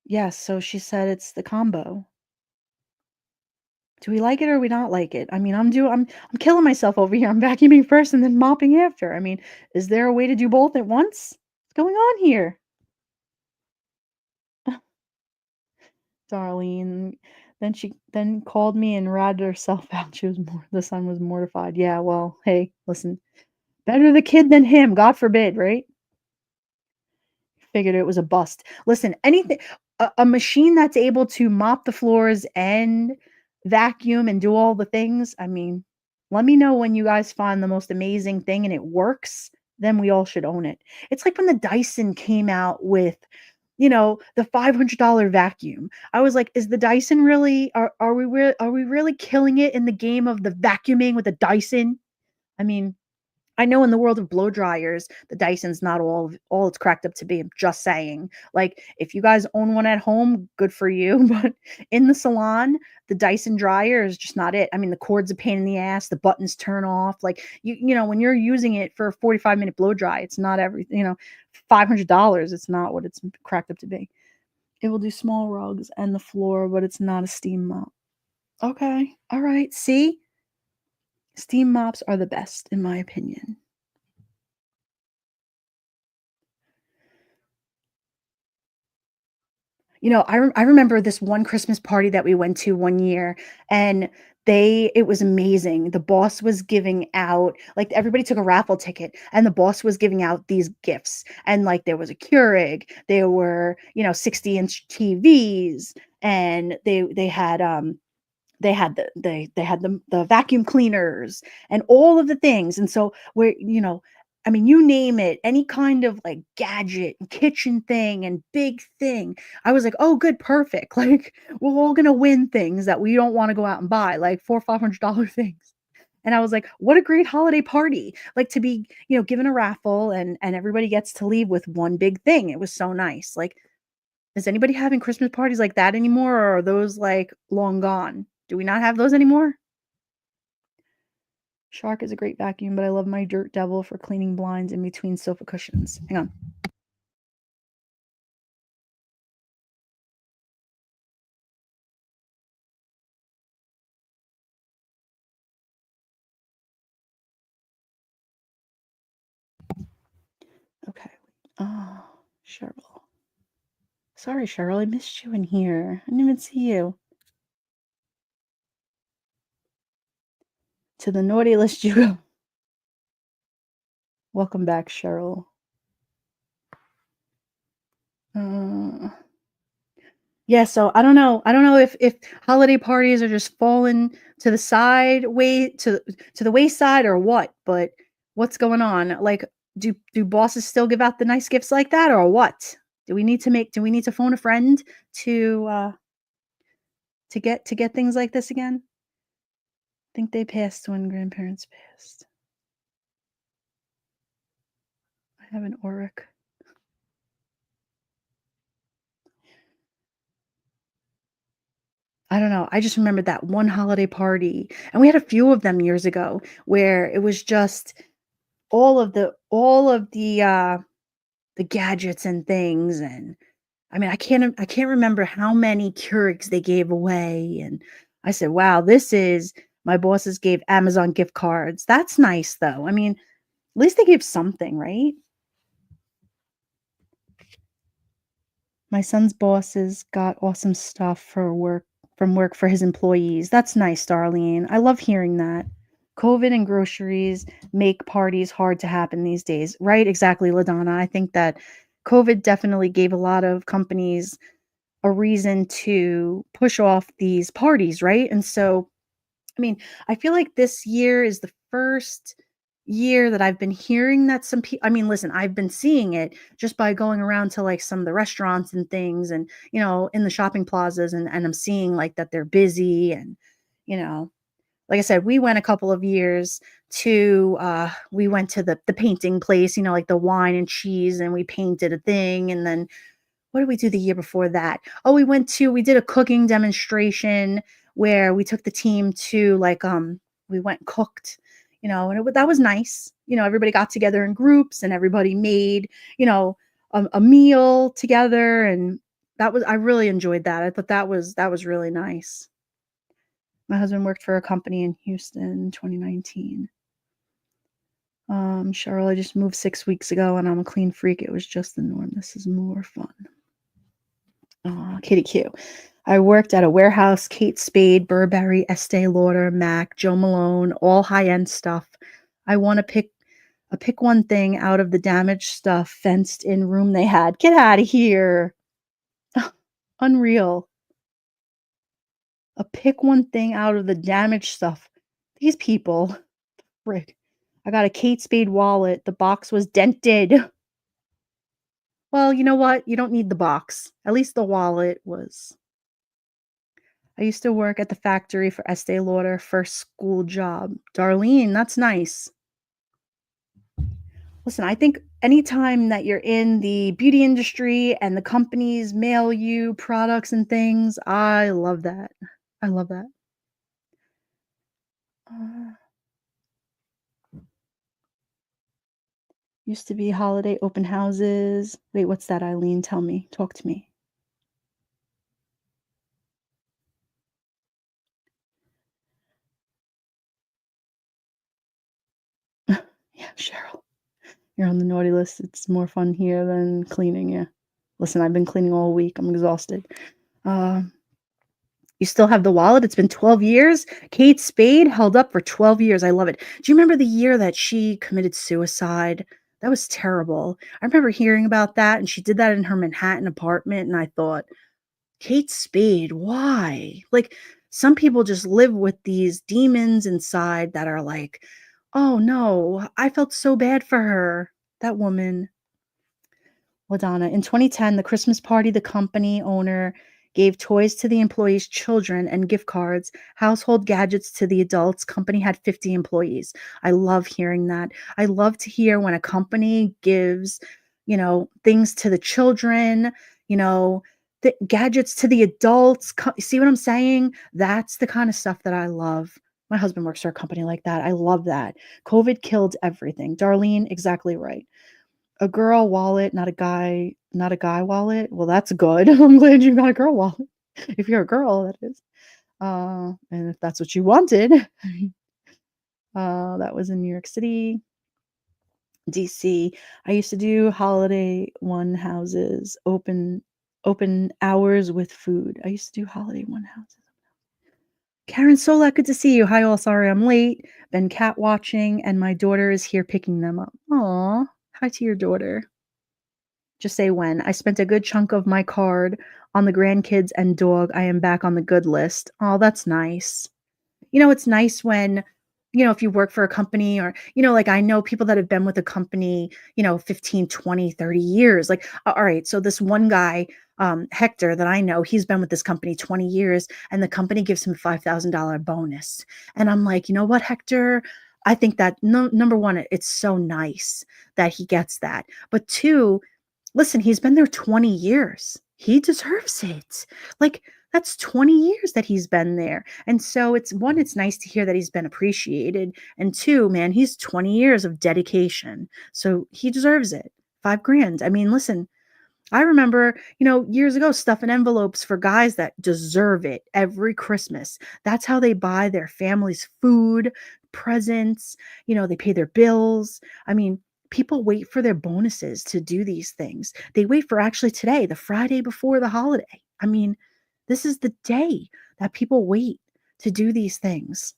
Yes, so she said it's the combo. Do we like it or we not like it? I mean, I'm killing myself over here. I'm vacuuming first and then mopping after. I mean, is there a way to do both at once? What's going on here? Darlene. Then she then called me and ratted herself out. The son was mortified. Yeah, well, hey, listen. Better the kid than him, God forbid, right? Figured it was a bust. Listen, anything a machine that's able to mop the floors and vacuum and do all the things, I mean, let me know when you guys find the most amazing thing and it works, then we all should own it. It's like when the Dyson came out with, the $500 vacuum. I was like, is the Dyson really are we really killing it in the game of the vacuuming with the Dyson? I mean, I know in the world of blow dryers, the Dyson's not all it's cracked up to be. I'm just saying. Like, if you guys own one at home, good for you. But in the salon, the Dyson dryer is just not it. I mean, the cord's a pain in the ass. The buttons turn off. Like, when you're using it for a 45-minute blow dry, it's not $500. It's not what it's cracked up to be. It will do small rugs and the floor, but it's not a steam mop. Okay. All right. See, steam mops are the best, in my opinion. I remember this one Christmas party that we went to one year, and it was amazing. The boss was giving out, like, everybody took a raffle ticket, and the boss was giving out these gifts. And, like, there was a Keurig, there were, 60-inch TVs, and they had the vacuum cleaners and all of the things. And so I mean, you name it, any kind of like gadget, kitchen thing and big thing. I was like, oh, good, perfect. Like, we're all gonna win things that we don't want to go out and buy, like $400 or $500 things. And I was like, what a great holiday party. Like, to be, given a raffle, and everybody gets to leave with one big thing. It was so nice. Like, is anybody having Christmas parties like that anymore, or are those like long gone? Do we not have those anymore? Shark is a great vacuum, but I love my Dirt Devil for cleaning blinds in between sofa cushions. Hang on. Okay. Oh, Cheryl. Sorry, Cheryl. I missed you in here. I didn't even see you. To the naughty list you go. Welcome back, Cheryl. Uh, yeah, so I don't know. I don't know if holiday parties are just falling to the side way to the wayside or what, but what's going on? Like, do bosses still give out the nice gifts like that, or what? Do we need to phone a friend to to get things like this again? I think they passed when grandparents passed. I have an auric. I don't know. I just remember that one holiday party, and we had a few of them years ago where it was just all of the gadgets and things, and I mean, I can't remember how many Keurigs they gave away, and I said, "Wow, this is" my bosses gave Amazon gift cards. That's nice, though. I mean, at least they gave something, right? My son's bosses got awesome stuff for work from work for his employees. That's nice, Darlene. I love hearing that. COVID and groceries make parties hard to happen these days. Right? Exactly, LaDonna. I think that COVID definitely gave a lot of companies a reason to push off these parties, right? And so, I mean, I feel like this year is the first year that I've been hearing that some people, I mean, listen, I've been seeing it just by going around to like some of the restaurants and things and, in the shopping plazas and I'm seeing like that they're busy and, you know, like I said, we went a couple of years to we went to the painting place, like the wine and cheese and we painted a thing and then what did we do the year before that? Oh, we did a cooking demonstration where we took the team to like we went and cooked, and that was nice. Everybody got together in groups and everybody made, a meal together and I really enjoyed that. I thought that was really nice. My husband worked for a company in Houston in 2019. Cheryl, I just moved 6 weeks ago and I'm a clean freak. It was just the norm. This is more fun. Aw, Kitty Q. I worked at a warehouse, Kate Spade, Burberry, Estee Lauder, MAC, Joe Malone, all high-end stuff. I want to pick one thing out of the damaged stuff fenced in room they had. Get out of here. Unreal. Pick one thing out of the damaged stuff. These people. Frick. I got a Kate Spade wallet. The box was dented. Well, you know what? You don't need the box. At least the wallet was. I used to work at the factory for Estee Lauder, first school job. Darlene, that's nice. Listen, I think anytime that you're in the beauty industry and the companies mail you products and things, I love that. I love that. Uh, Used to be holiday open houses. Wait, what's that, Eileen? Tell me. Talk to me. Yeah, Cheryl. You're on the naughty list. It's more fun here than cleaning. Yeah. Listen, I've been cleaning all week. I'm exhausted. Uh, you still have the wallet? It's been 12 years? Kate Spade held up for 12 years. I love it. Do you remember the year that she committed suicide? That was terrible. I remember hearing about that, and she did that in her Manhattan apartment, and I thought, Kate Spade, why? Like, some people just live with these demons inside that are like, oh no, I felt so bad for her. That woman. Ladonna, in 2010, the Christmas party, the company owner gave toys to the employees' children and gift cards, household gadgets to the adults. Company had 50 employees. I love hearing that. I love to hear when a company gives, things to the children, you know, the gadgets to the adults. See what I'm saying? That's the kind of stuff that I love. My husband works for a company like that. I love that. COVID killed everything. Darlene, exactly right. A girl wallet, not a guy wallet? Well, that's good. I'm glad you got a girl wallet. If you're a girl, that is. And if that's what you wanted. That was in New York City, DC. I used to do holiday one houses, open hours with food. I used to do holiday one houses. Karen Solak, good to see you. Hi all, sorry I'm late. Been cat watching and my daughter is here picking them up. Aw, hi to your daughter. Just say when. I spent a good chunk of my card on the grandkids and dog. I am back on the good list. Oh, that's nice. It's nice when, if you work for a company or, like I know people that have been with a company, 15, 20, 30 years. Like, all right, so this one guy, Hector, that I know, he's been with this company 20 years and the company gives him $5,000 bonus. And I'm like, you know what, Hector? I think that no, number one, it's so nice that he gets that. But two, listen, he's been there 20 years. He deserves it. Like, that's 20 years that he's been there. And so it's nice to hear that he's been appreciated. And two, man, he's 20 years of dedication. So he deserves it. $5,000. I mean, listen, I remember, years ago stuffing envelopes for guys that deserve it every Christmas. That's how they buy their families food, presents, they pay their bills. I mean, people wait for their bonuses to do these things. They wait for actually today, the Friday before the holiday. I mean, this is the day that people wait to do these things,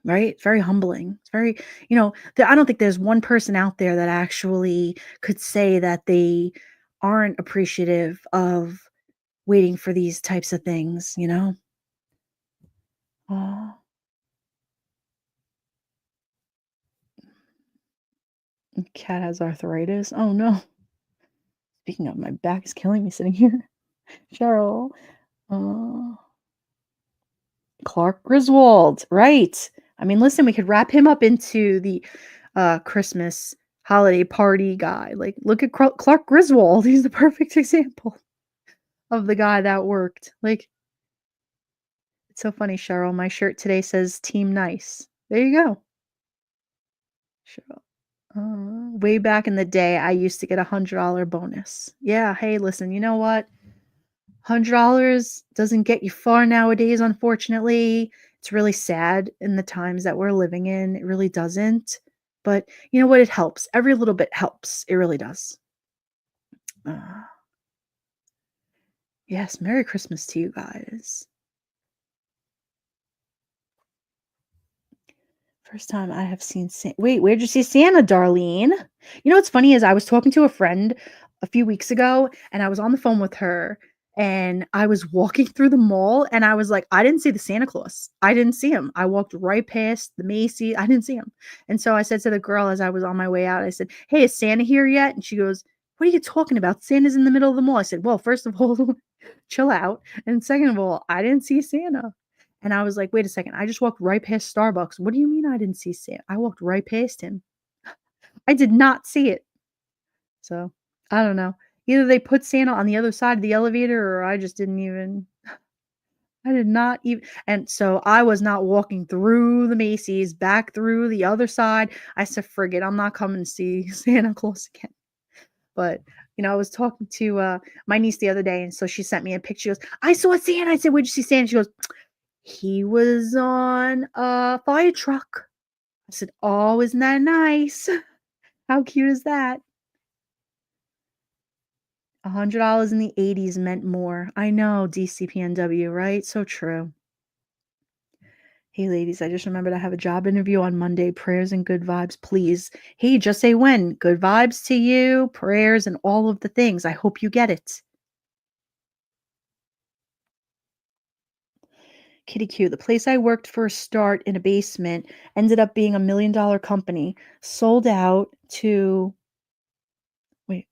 right? It's very humbling. It's very, I don't think there's one person out there that actually could say that they aren't appreciative of waiting for these types of things. Oh, cat has arthritis. Oh no. Speaking of, my back is killing me sitting here. Cheryl. Uh, Clark Griswold. Right. I mean, listen, we could wrap him up into the Christmas holiday party guy. Like, look at Clark Griswold. He's the perfect example of the guy that worked. Like, it's so funny, Cheryl. My shirt today says Team Nice. There you go. Cheryl. Way back in the day, I used to get $100 bonus. Yeah, hey, listen, you know what? $100 doesn't get you far nowadays, unfortunately. It's really sad in the times that we're living in. It really doesn't. But you know what? It helps. Every little bit helps. It really does. Uh, yes, Merry Christmas to you guys. First time I have seen Wait, where'd you see Santa, Darlene? You know what's funny is I was talking to a friend a few weeks ago and I was on the phone with her and I was walking through the mall and I was like, I didn't see the Santa Claus. I didn't see him. I walked right past the Macy. I didn't see him. And so I said to the girl as I was on my way out, I said, "Hey, is Santa here yet?" And she goes, "What are you talking about? Santa's in the middle of the mall." I said, "Well, first of all, chill out. And second of all, I didn't see Santa." And I was like, "Wait a second, I just walked right past Starbucks. What do you mean I didn't see Sam? I walked right past him. I did not see it." So, I don't know. Either they put Santa on the other side of the elevator or I just didn't even I did not even and so I was not walking through the Macy's back through the other side. I said, "Forget, I'm not coming to see Santa Claus again." But, I was talking to, my niece the other day, and so she sent me a picture. She goes, "I saw Santa." I said, "Where'd you see Santa?" She goes, "He was on a fire truck." I said, "Oh, isn't that nice?" How cute is that? $100 in the '80s meant more. I know, DCPNW, right? So true. Hey, ladies, I just remembered I have a job interview on Monday. Prayers and good vibes, please. Hey, just say when. Good vibes to you, prayers, and all of the things. I hope you get it. Kitty Q, the place I worked for a start in a basement ended up being $1 million company. Sold out to, wait,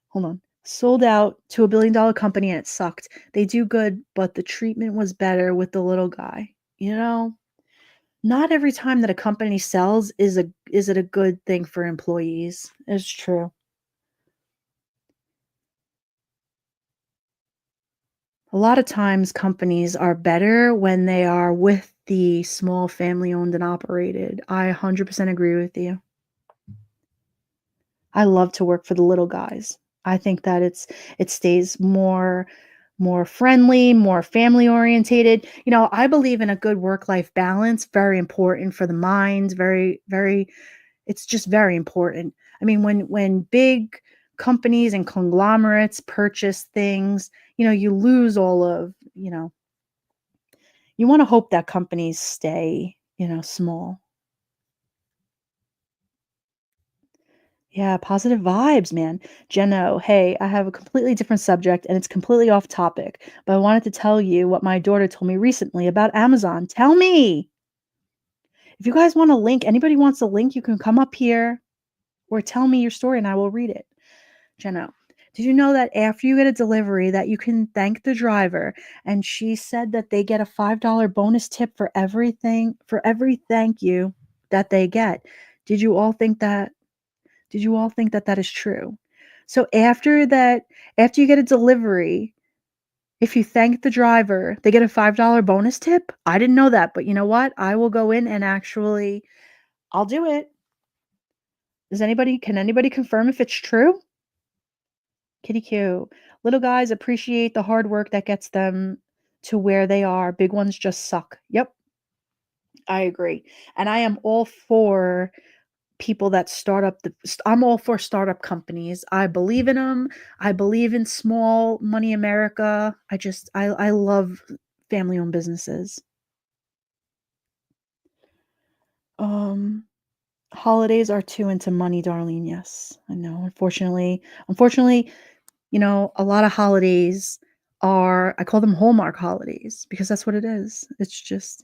hold on. Sold out to $1 billion company and it sucked. They do good, but the treatment was better with the little guy. Not every time that a company sells is it a good thing for employees. It's true. A lot of times companies are better when they are with the small family owned and operated. I 100% agree with you. I love to work for the little guys. I think that it stays more friendly, more family orientated. I believe in a good work-life balance, very important for the mind, very it's just very important. I mean, when big companies and conglomerates purchase things, you lose all of, you want to hope that companies stay, small. Yeah, positive vibes, man. Jeno, hey, I have a completely different subject and it's completely off topic, but I wanted to tell you what my daughter told me recently about Amazon. Tell me. If you guys want a link, anybody wants a link, you can come up here or tell me your story and I will read it. Jeno, did you know that after you get a delivery that you can thank the driver? And she said that they get a $5 bonus tip for every thank you that they get. Did you all think that that is true? So after you get a delivery, if you thank the driver, they get a $5 bonus tip? I didn't know that, but you know what? I will go in and actually I'll do it. Can anybody confirm if it's true? Kitty Q. Little guys appreciate the hard work that gets them to where they are. Big ones just suck. Yep, I agree. And I am all for people that start up I'm all for startup companies. I believe in them. I believe in small money America. I love family owned businesses. Um Holidays are too into money, Darlene. Yes, I know. Unfortunately, a lot of holidays are, I call them Hallmark holidays because that's what it is. It's just,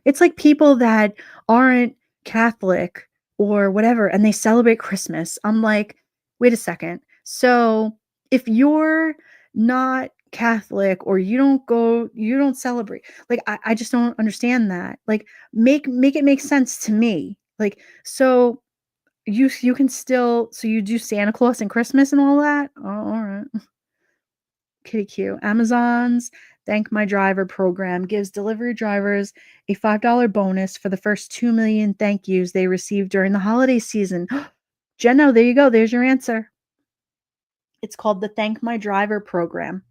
it's like people that aren't Catholic or whatever and they celebrate Christmas. I'm like, wait a second. So if you're not Catholic or you don't celebrate, like I just don't understand that. Like make it make sense to me. Like, so you can still, so you do Santa Claus and Christmas and all that? Oh, all right. Kitty Q. Amazon's Thank My Driver program gives delivery drivers a $5 bonus for the first 2 million thank yous they receive during the holiday season. Jenno, there you go. There's your answer. It's called the Thank My Driver program.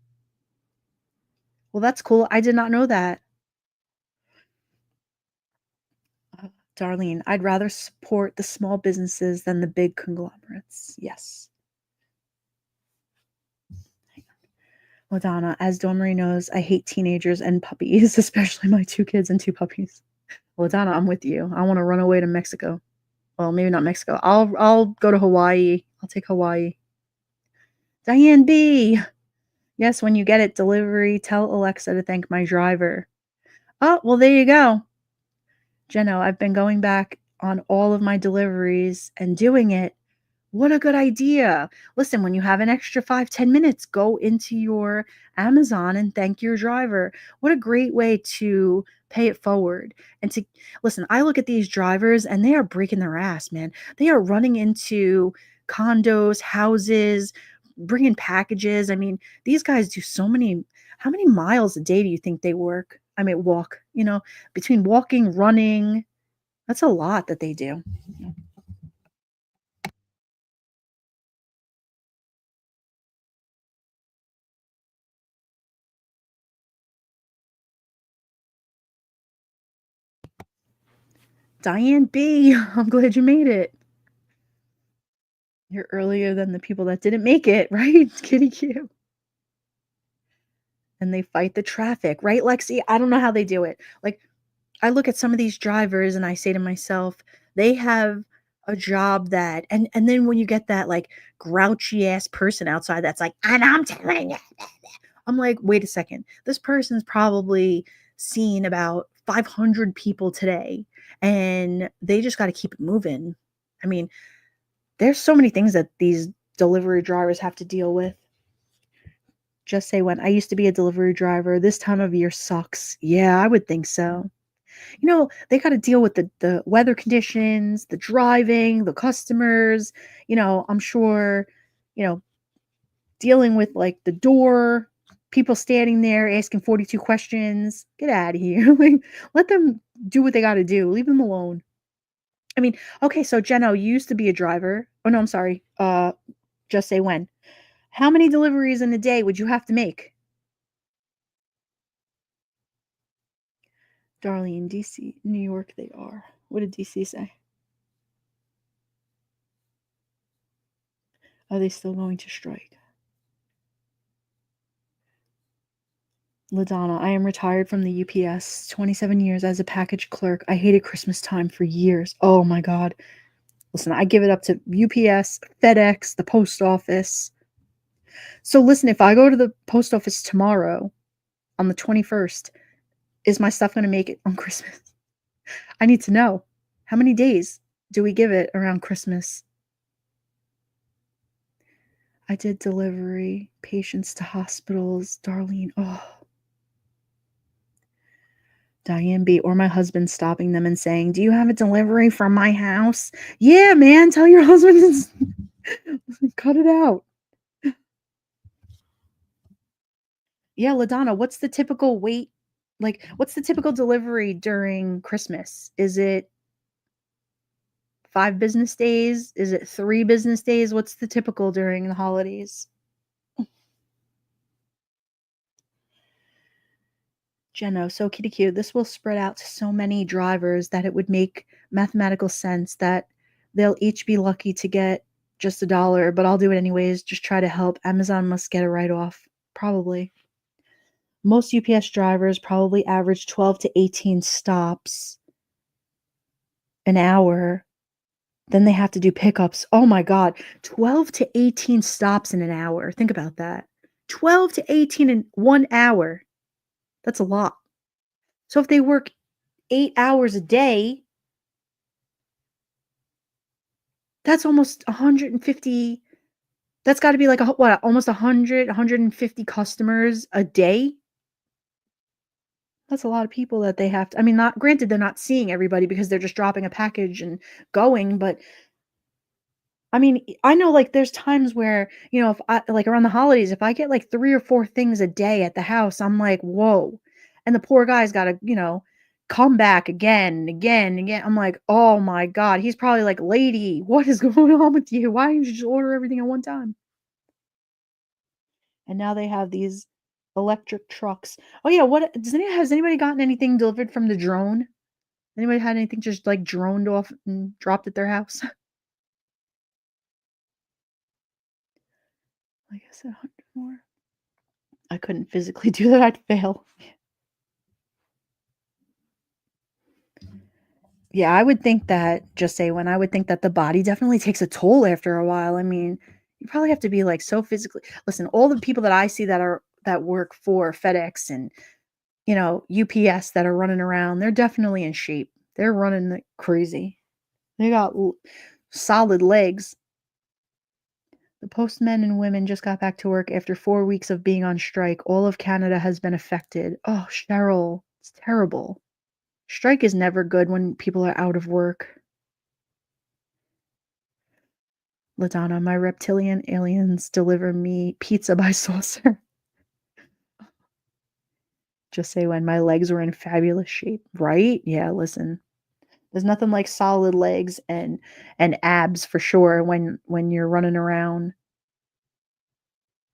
Well, that's cool. I did not know that. Darlene, I'd rather support the small businesses than the big conglomerates. Yes. Madonna, as Dormery knows, I hate teenagers and puppies, especially my 2 kids and 2 puppies. Well, Donna, I'm with you. I want to run away to Mexico. Well, maybe not Mexico. I'll go to Hawaii. I'll take Hawaii. Diane B. Yes, when you get it delivery, tell Alexa to thank my driver. Oh, well, there you go. Jenno, I've been going back on all of my deliveries and doing it. What a good idea. Listen, when you have an extra 5-10 minutes, go into your Amazon and thank your driver. What a great way to pay it forward. And to listen, I look at these drivers and they are breaking their ass, man. They are running into condos, houses, bringing packages. I mean, these guys do so many. How many miles a day do you think they work? I mean, walk, between walking, running. That's a lot that they do. Diane B, I'm glad you made it. You're earlier than the people that didn't make it, right? Kitty Q. And they fight the traffic, right, Lexi? I don't know how they do it. Like, I look at some of these drivers and I say to myself, they have a job that, and then when you get that like grouchy ass person outside that's like, and I'm telling you, I'm like, wait a second. This person's probably seen about 500 people today and they just got to keep it moving. I mean, there's so many things that these delivery drivers have to deal with. Just say when. I used to be a delivery driver. This time of year sucks. Yeah, I would think so. They got to deal with the weather conditions, the driving, the customers. I'm sure, you know, dealing with like the door, people standing there asking 42 questions. Get out of here. Like, let them do what they got to do. Leave them alone. I mean, okay, so Jenno, you used to be a driver. Oh no, I'm sorry. Just say when. How many deliveries in a day would you have to make? Darlene, DC, New York, they are. What did DC say? Are they still going to strike? LaDonna, I am retired from the UPS, 27 years as a package clerk. I hated Christmas time for years. Oh my God. Listen, I give it up to UPS, FedEx, the post office. So listen, if I go to the post office tomorrow on the 21st, is my stuff going to make it on Christmas? I need to know. How many days do we give it around Christmas? I did delivery, patients to hospitals, Darlene. Oh, Diane B. Or my husband stopping them and saying, "Do you have a delivery from my house?" Yeah, man, tell your husband to cut it out. Yeah, LaDonna, what's the typical wait? Like, what's the typical delivery during Christmas? Is it 5 business days? Is it 3 business days? What's the typical during the holidays? Geno, so kitty cute. This will spread out to so many drivers that it would make mathematical sense that they'll each be lucky to get just $1, but I'll do it anyways. Just try to help. Amazon must get a write-off. Probably. Most UPS drivers probably average 12 to 18 stops an hour. Then they have to do pickups. Oh my God. 12 to 18 stops in an hour. Think about that. 12 to 18 in 1 hour. That's a lot. So if they work 8 hours a day, that's almost 150. That's got to be like almost 100, 150 customers a day. That's a lot of people that they have to, I mean, not granted, they're not seeing everybody because they're just dropping a package and going, but I mean, I know like there's times where, if I like around the holidays, if I get like 3 or 4 things a day at the house, I'm like, "Whoa." And the poor guy's got to, come back again and again and again. I'm like, "Oh my God." He's probably like, "Lady, what is going on with you? Why didn't you just order everything at one time?" And now they have these electric trucks. Oh yeah, has anybody gotten anything delivered from the drone? Anybody had anything just like droned off and dropped at their house? Like I said, 100 more. I couldn't physically do that, I'd fail. Yeah, I would think that just say when I would think that the body definitely takes a toll after a while. I mean, you probably have to be like so physically listen, all the people that I see that work for FedEx and, UPS that are running around, they're definitely in shape. They're running like crazy. They got solid legs. The postmen and women just got back to work after 4 weeks of being on strike. All of Canada has been affected. Oh, Cheryl, it's terrible. Strike is never good when people are out of work. LaDonna, my reptilian aliens deliver me pizza by saucer. Just say when my legs were in fabulous shape, right? Yeah, listen. There's nothing like solid legs and abs for sure when you're running around.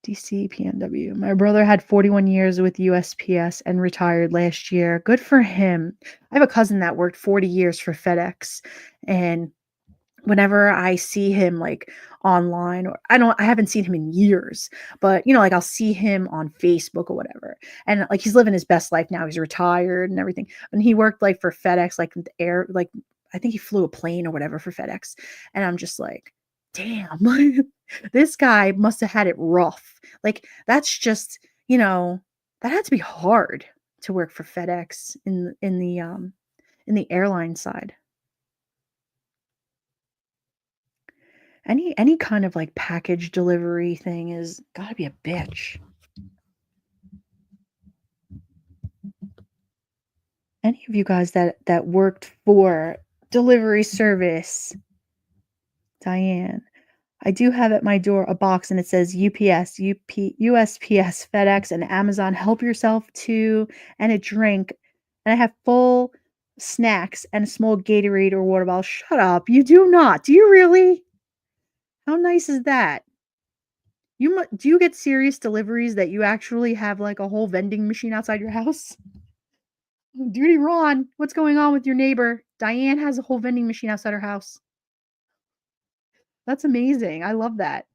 DC PNW. My brother had 41 years with USPS and retired last year. Good for him. I have a cousin that worked 40 years for FedEx, and whenever I see him like online, or I haven't seen him in years, but like I'll see him on Facebook or whatever. And like he's living his best life now. He's retired and everything. And he worked like for FedEx, like the air, like I think he flew a plane or whatever for FedEx. And I'm just like, damn, this guy must have had it rough. Like that's just, that had to be hard to work for FedEx in the airline side. Any kind of, like, package delivery thing is gotta be a bitch. Any of you guys that worked for delivery service? Diane, I do have at my door a box, and it says UPS, USPS, FedEx, and Amazon. Help yourself to and a drink, and I have full snacks and a small Gatorade or water bottle. Shut up, you do not. Do you really? How nice is that? Do you get serious deliveries that you actually have, like, a whole vending machine outside your house? Duty Ron, what's going on with your neighbor? Diane has a whole vending machine outside her house. That's amazing, I love that.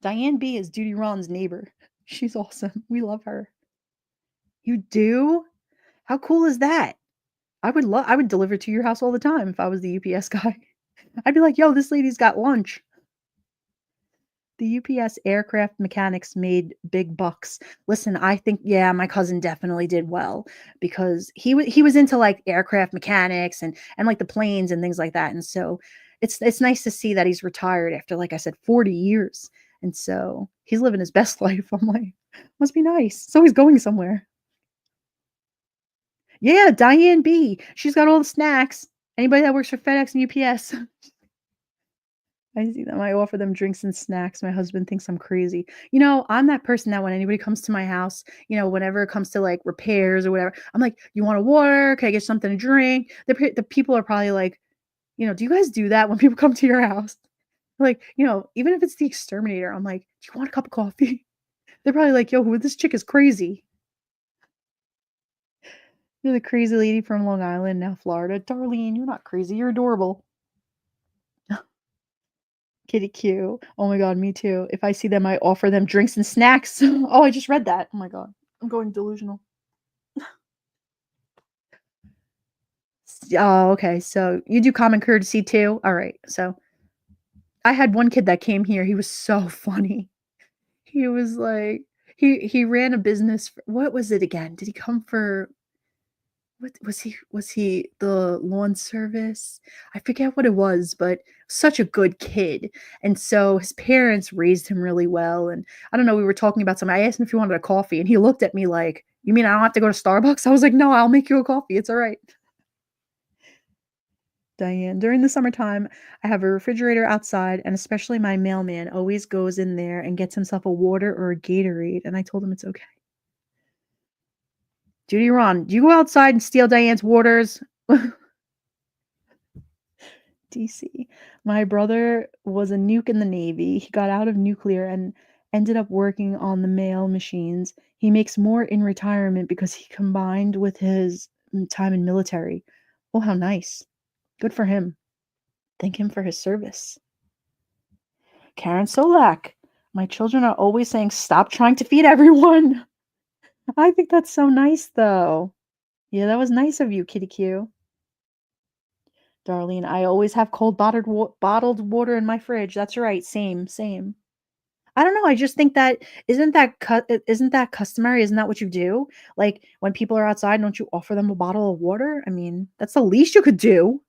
Diane B is Duty Ron's neighbor. She's awesome, we love her. You do? How cool is that? I would deliver to your house all the time if I was the UPS guy. I'd be like, "Yo, this lady's got lunch." The UPS aircraft mechanics made big bucks. Listen, I think yeah, my cousin definitely did well because he was into like aircraft mechanics and like the planes and things like that. And so it's nice to see that he's retired after like I said 40 years. And so he's living his best life. I'm like, must be nice. So he's going somewhere. Yeah, Diane B. She's got all the snacks. Anybody that works for FedEx and UPS. I see them. I offer them drinks and snacks. My husband thinks I'm crazy. I'm that person that when anybody comes to my house, whenever it comes to like repairs or whatever, I'm like, "You want a water? Can I get something to drink?" The people are probably like, "Do you guys do that when people come to your house?" Like, even if it's the exterminator, I'm like, "Do you want a cup of coffee?" They're probably like, "Yo, this chick is crazy." You're the crazy lady from Long Island, now Florida. Darlene, you're not crazy. You're adorable. Kitty Q. Oh my god, me too. If I see them, I offer them drinks and snacks. Oh, I just read that. Oh my god. I'm going delusional. Oh, okay. So you do common courtesy too? All right. So I had one kid that came here. He was so funny. He was like he ran a business what was it again? Did he come for what was he the lawn service? I forget what it was, but such a good kid. And so his parents raised him really well. And I don't know, we were talking about something. I asked him if he wanted a coffee, and he looked at me like, "You mean I don't have to go to Starbucks?" I was like, "No, I'll make you a coffee. It's all right." Diane, during the summertime, I have a refrigerator outside, and especially my mailman always goes in there and gets himself a water or a Gatorade. And I told him it's okay. Judy Ron, do you go outside and steal Diane's waters? DC. My brother was a nuke in the Navy. He got out of nuclear and ended up working on the mail machines. He makes more in retirement because he combined with his time in military. Oh, how nice. Good for him. Thank him for his service. Karen Solak. My children are always saying, stop trying to feed everyone. I think that's so nice, though. Yeah, that was nice of you, Kitty Q. Darlene, I always have cold bottled water in my fridge. That's right. Same, same. I don't know. I just think that isn't that customary? Isn't that what you do? Like when people are outside, don't you offer them a bottle of water? I mean, that's the least you could do.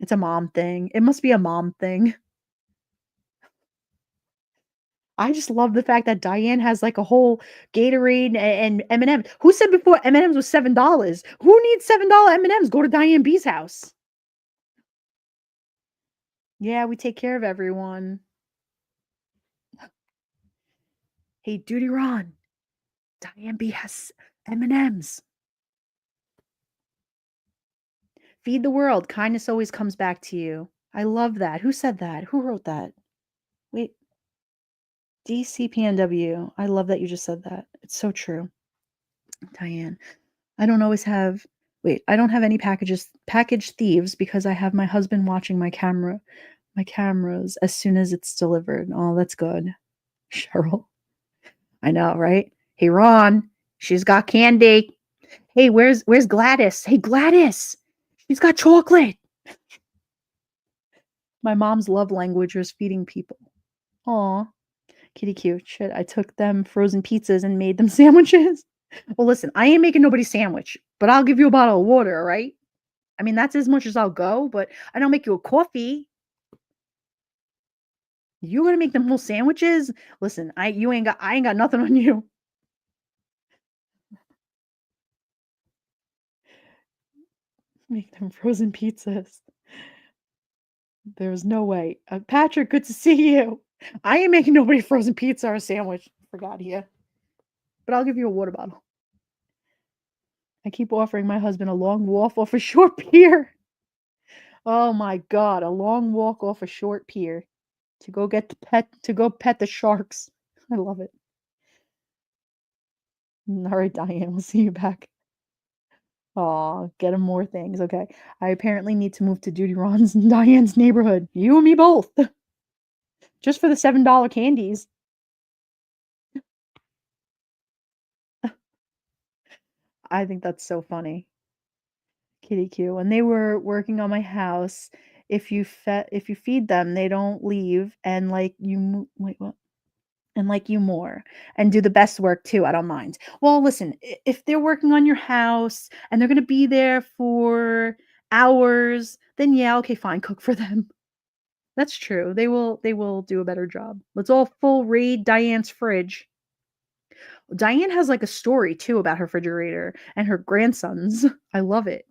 It's a mom thing. It must be a mom thing. I just love the fact that Diane has like a whole Gatorade and M&M. Who said before M&Ms was $7? Who needs $7 M&Ms? Go to Diane B's house. Yeah, we take care of everyone. Hey, Duty Ron, Diane B has M&Ms. Feed the world. Kindness always comes back to you. I love that. Who said that? Who wrote that? Wait, DCPNW. I love that you just said that. It's so true. Diane, I don't always have wait, I don't have any package thieves because I have my husband watching my cameras as soon as it's delivered. Oh, that's good. Cheryl. I know, right? Hey Ron, she's got candy. Hey, where's Gladys? Hey Gladys. She's got chocolate. My mom's love language was feeding people. Aw. Kitty cute. Shit, I took them frozen pizzas and made them sandwiches. Well, listen, I ain't making nobody sandwich, but I'll give you a bottle of water, all right? I mean, that's as much as I'll go, but I don't make you a coffee. You gonna make them whole sandwiches? Listen, I ain't got nothing on you. Make them frozen pizzas. There's no way. Patrick, good to see you. I ain't making nobody frozen pizza or a sandwich. Forgot here. But I'll give you a water bottle. I keep offering my husband a long walk off a short pier. Oh my god, a long walk off a short pier to go pet the sharks. I love it. All right, Diane, we'll see you back. Aw, get him more things. Okay. I apparently need to move to Duty Ron's and Diane's neighborhood. You and me both. Just for the $7 candies. I think that's so funny. Kitty Q. When they were working on my house, if you feed them, they don't leave and like wait, what? And like you more and do the best work too. I don't mind. Well, listen, if they're working on your house and they're going to be there for hours, then yeah, okay, fine, cook for them. That's true. They will do a better job. Let's all full raid Diane's fridge. Diane has like a story too about her refrigerator and her grandsons. I love it.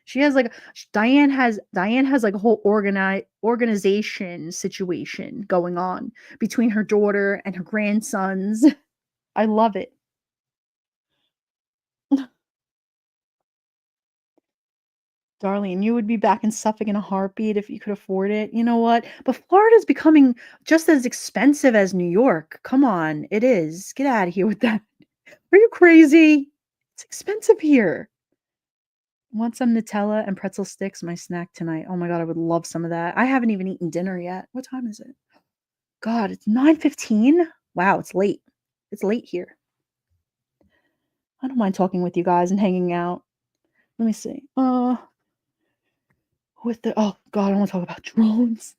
She has like Diane has like a whole organization situation going on between her daughter and her grandsons. I love it. Darlene, you would be back in Suffolk in a heartbeat if you could afford it. You know what? But Florida's becoming just as expensive as New York. Come on, it is. Get out of here with that. Are you crazy? It's expensive here. Want some Nutella and pretzel sticks, my snack tonight. Oh my god, I would love some of that. I haven't even eaten dinner yet. What time is it? God, it's 9:15. Wow, it's late. It's late here. I don't mind talking with you guys and hanging out. Let me see. With the oh god, I want to talk about drones.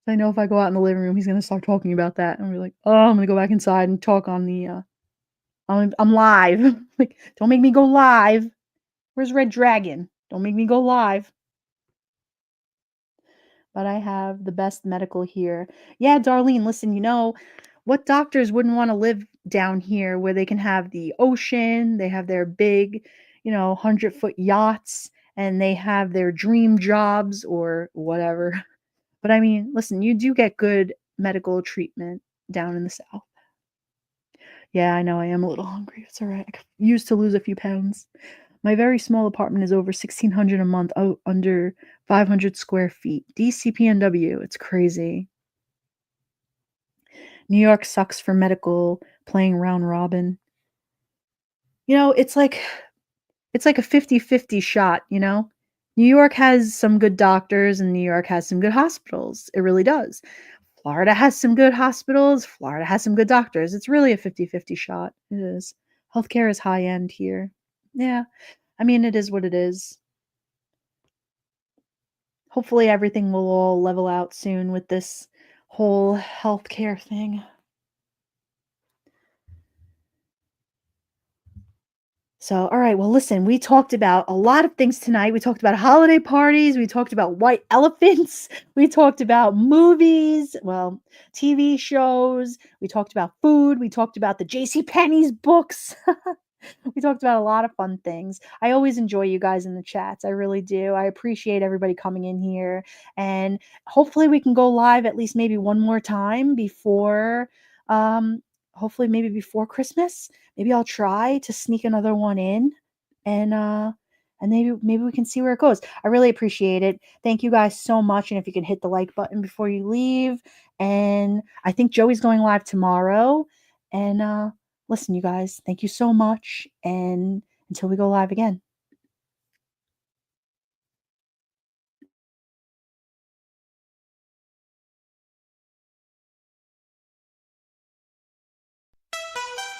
I know if I go out in the living room, he's gonna start talking about that, and we're like, oh, I'm gonna go back inside and talk on the. I'm live. Like, don't make me go live. Where's Red Dragon? Don't make me go live. But I have the best medical here. Yeah, Darlene, listen, what doctors wouldn't want to live down here where they can have the ocean, they have their big, 100-foot yachts, and they have their dream jobs or whatever. But I mean, listen, you do get good medical treatment down in the South. Yeah, I know I am a little hungry. It's all right. I used to lose a few pounds. My very small apartment is over $1,600 a month, under 500 square feet. DCPNW, it's crazy. New York sucks for medical, playing round robin. It's like a 50-50 shot, New York has some good doctors and New York has some good hospitals. It really does. Florida has some good hospitals. Florida has some good doctors. It's really a 50-50 shot. It is. Healthcare is high end here. Yeah. I mean, it is what it is. Hopefully everything will all level out soon with this whole healthcare thing. So, all right, well, listen, we talked about a lot of things tonight. We talked about holiday parties. We talked about white elephants. We talked about movies, well, TV shows. We talked about food. We talked about the JCPenney's books. We talked about a lot of fun things. I always enjoy you guys in the chats. I really do. I appreciate everybody coming in here. And hopefully we can go live at least maybe one more time before, hopefully maybe before Christmas. Maybe I'll try to sneak another one in and maybe we can see where it goes. I really appreciate it. Thank you guys so much. And if you can hit the like button before you leave. And I think Joey's going live tomorrow. And listen, you guys, thank you so much. And until we go live again.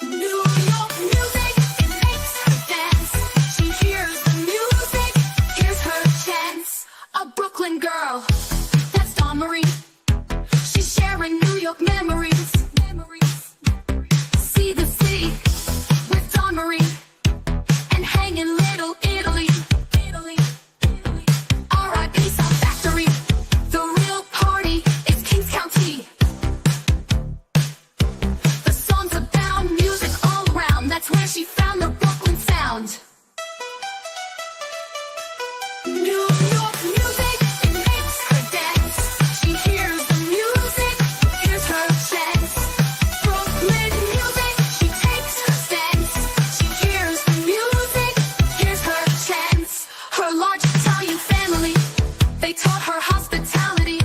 New York music, it makes her dance. She hears the music, here's her chance. A Brooklyn girl, that's Dawn Marie. She's sharing New York memories. See the city with Dawn Marie and hang in Little Italy. R.I.P. Sound Factory. The real party is Kings County. The songs about music all around. That's where she found the Brooklyn sound. New York music, it makes her dance. She hears the music, here's her chance. Brooklyn music, she takes her stance. She hears the music, here's her chance. Her large Italian family, they taught her hospitality,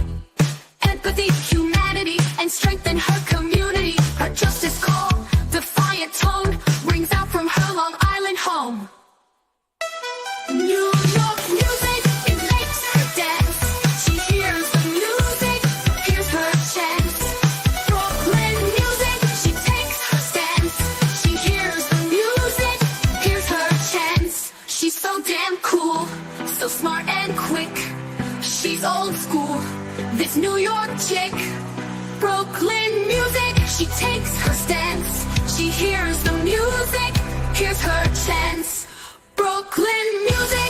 empathy, humanity, and strength in her community. Her justice call, defiant tone, rings out from her Long Island home. New York music, it makes her dance. She hears the music, here's her chance. Brooklyn music, she takes her stance. She hears the music, here's her chance. She's so damn cool, so smart and quick. She's old school, this New York chick. Brooklyn music, she takes her stance. She hears the music, here's her chance. Brooklyn music.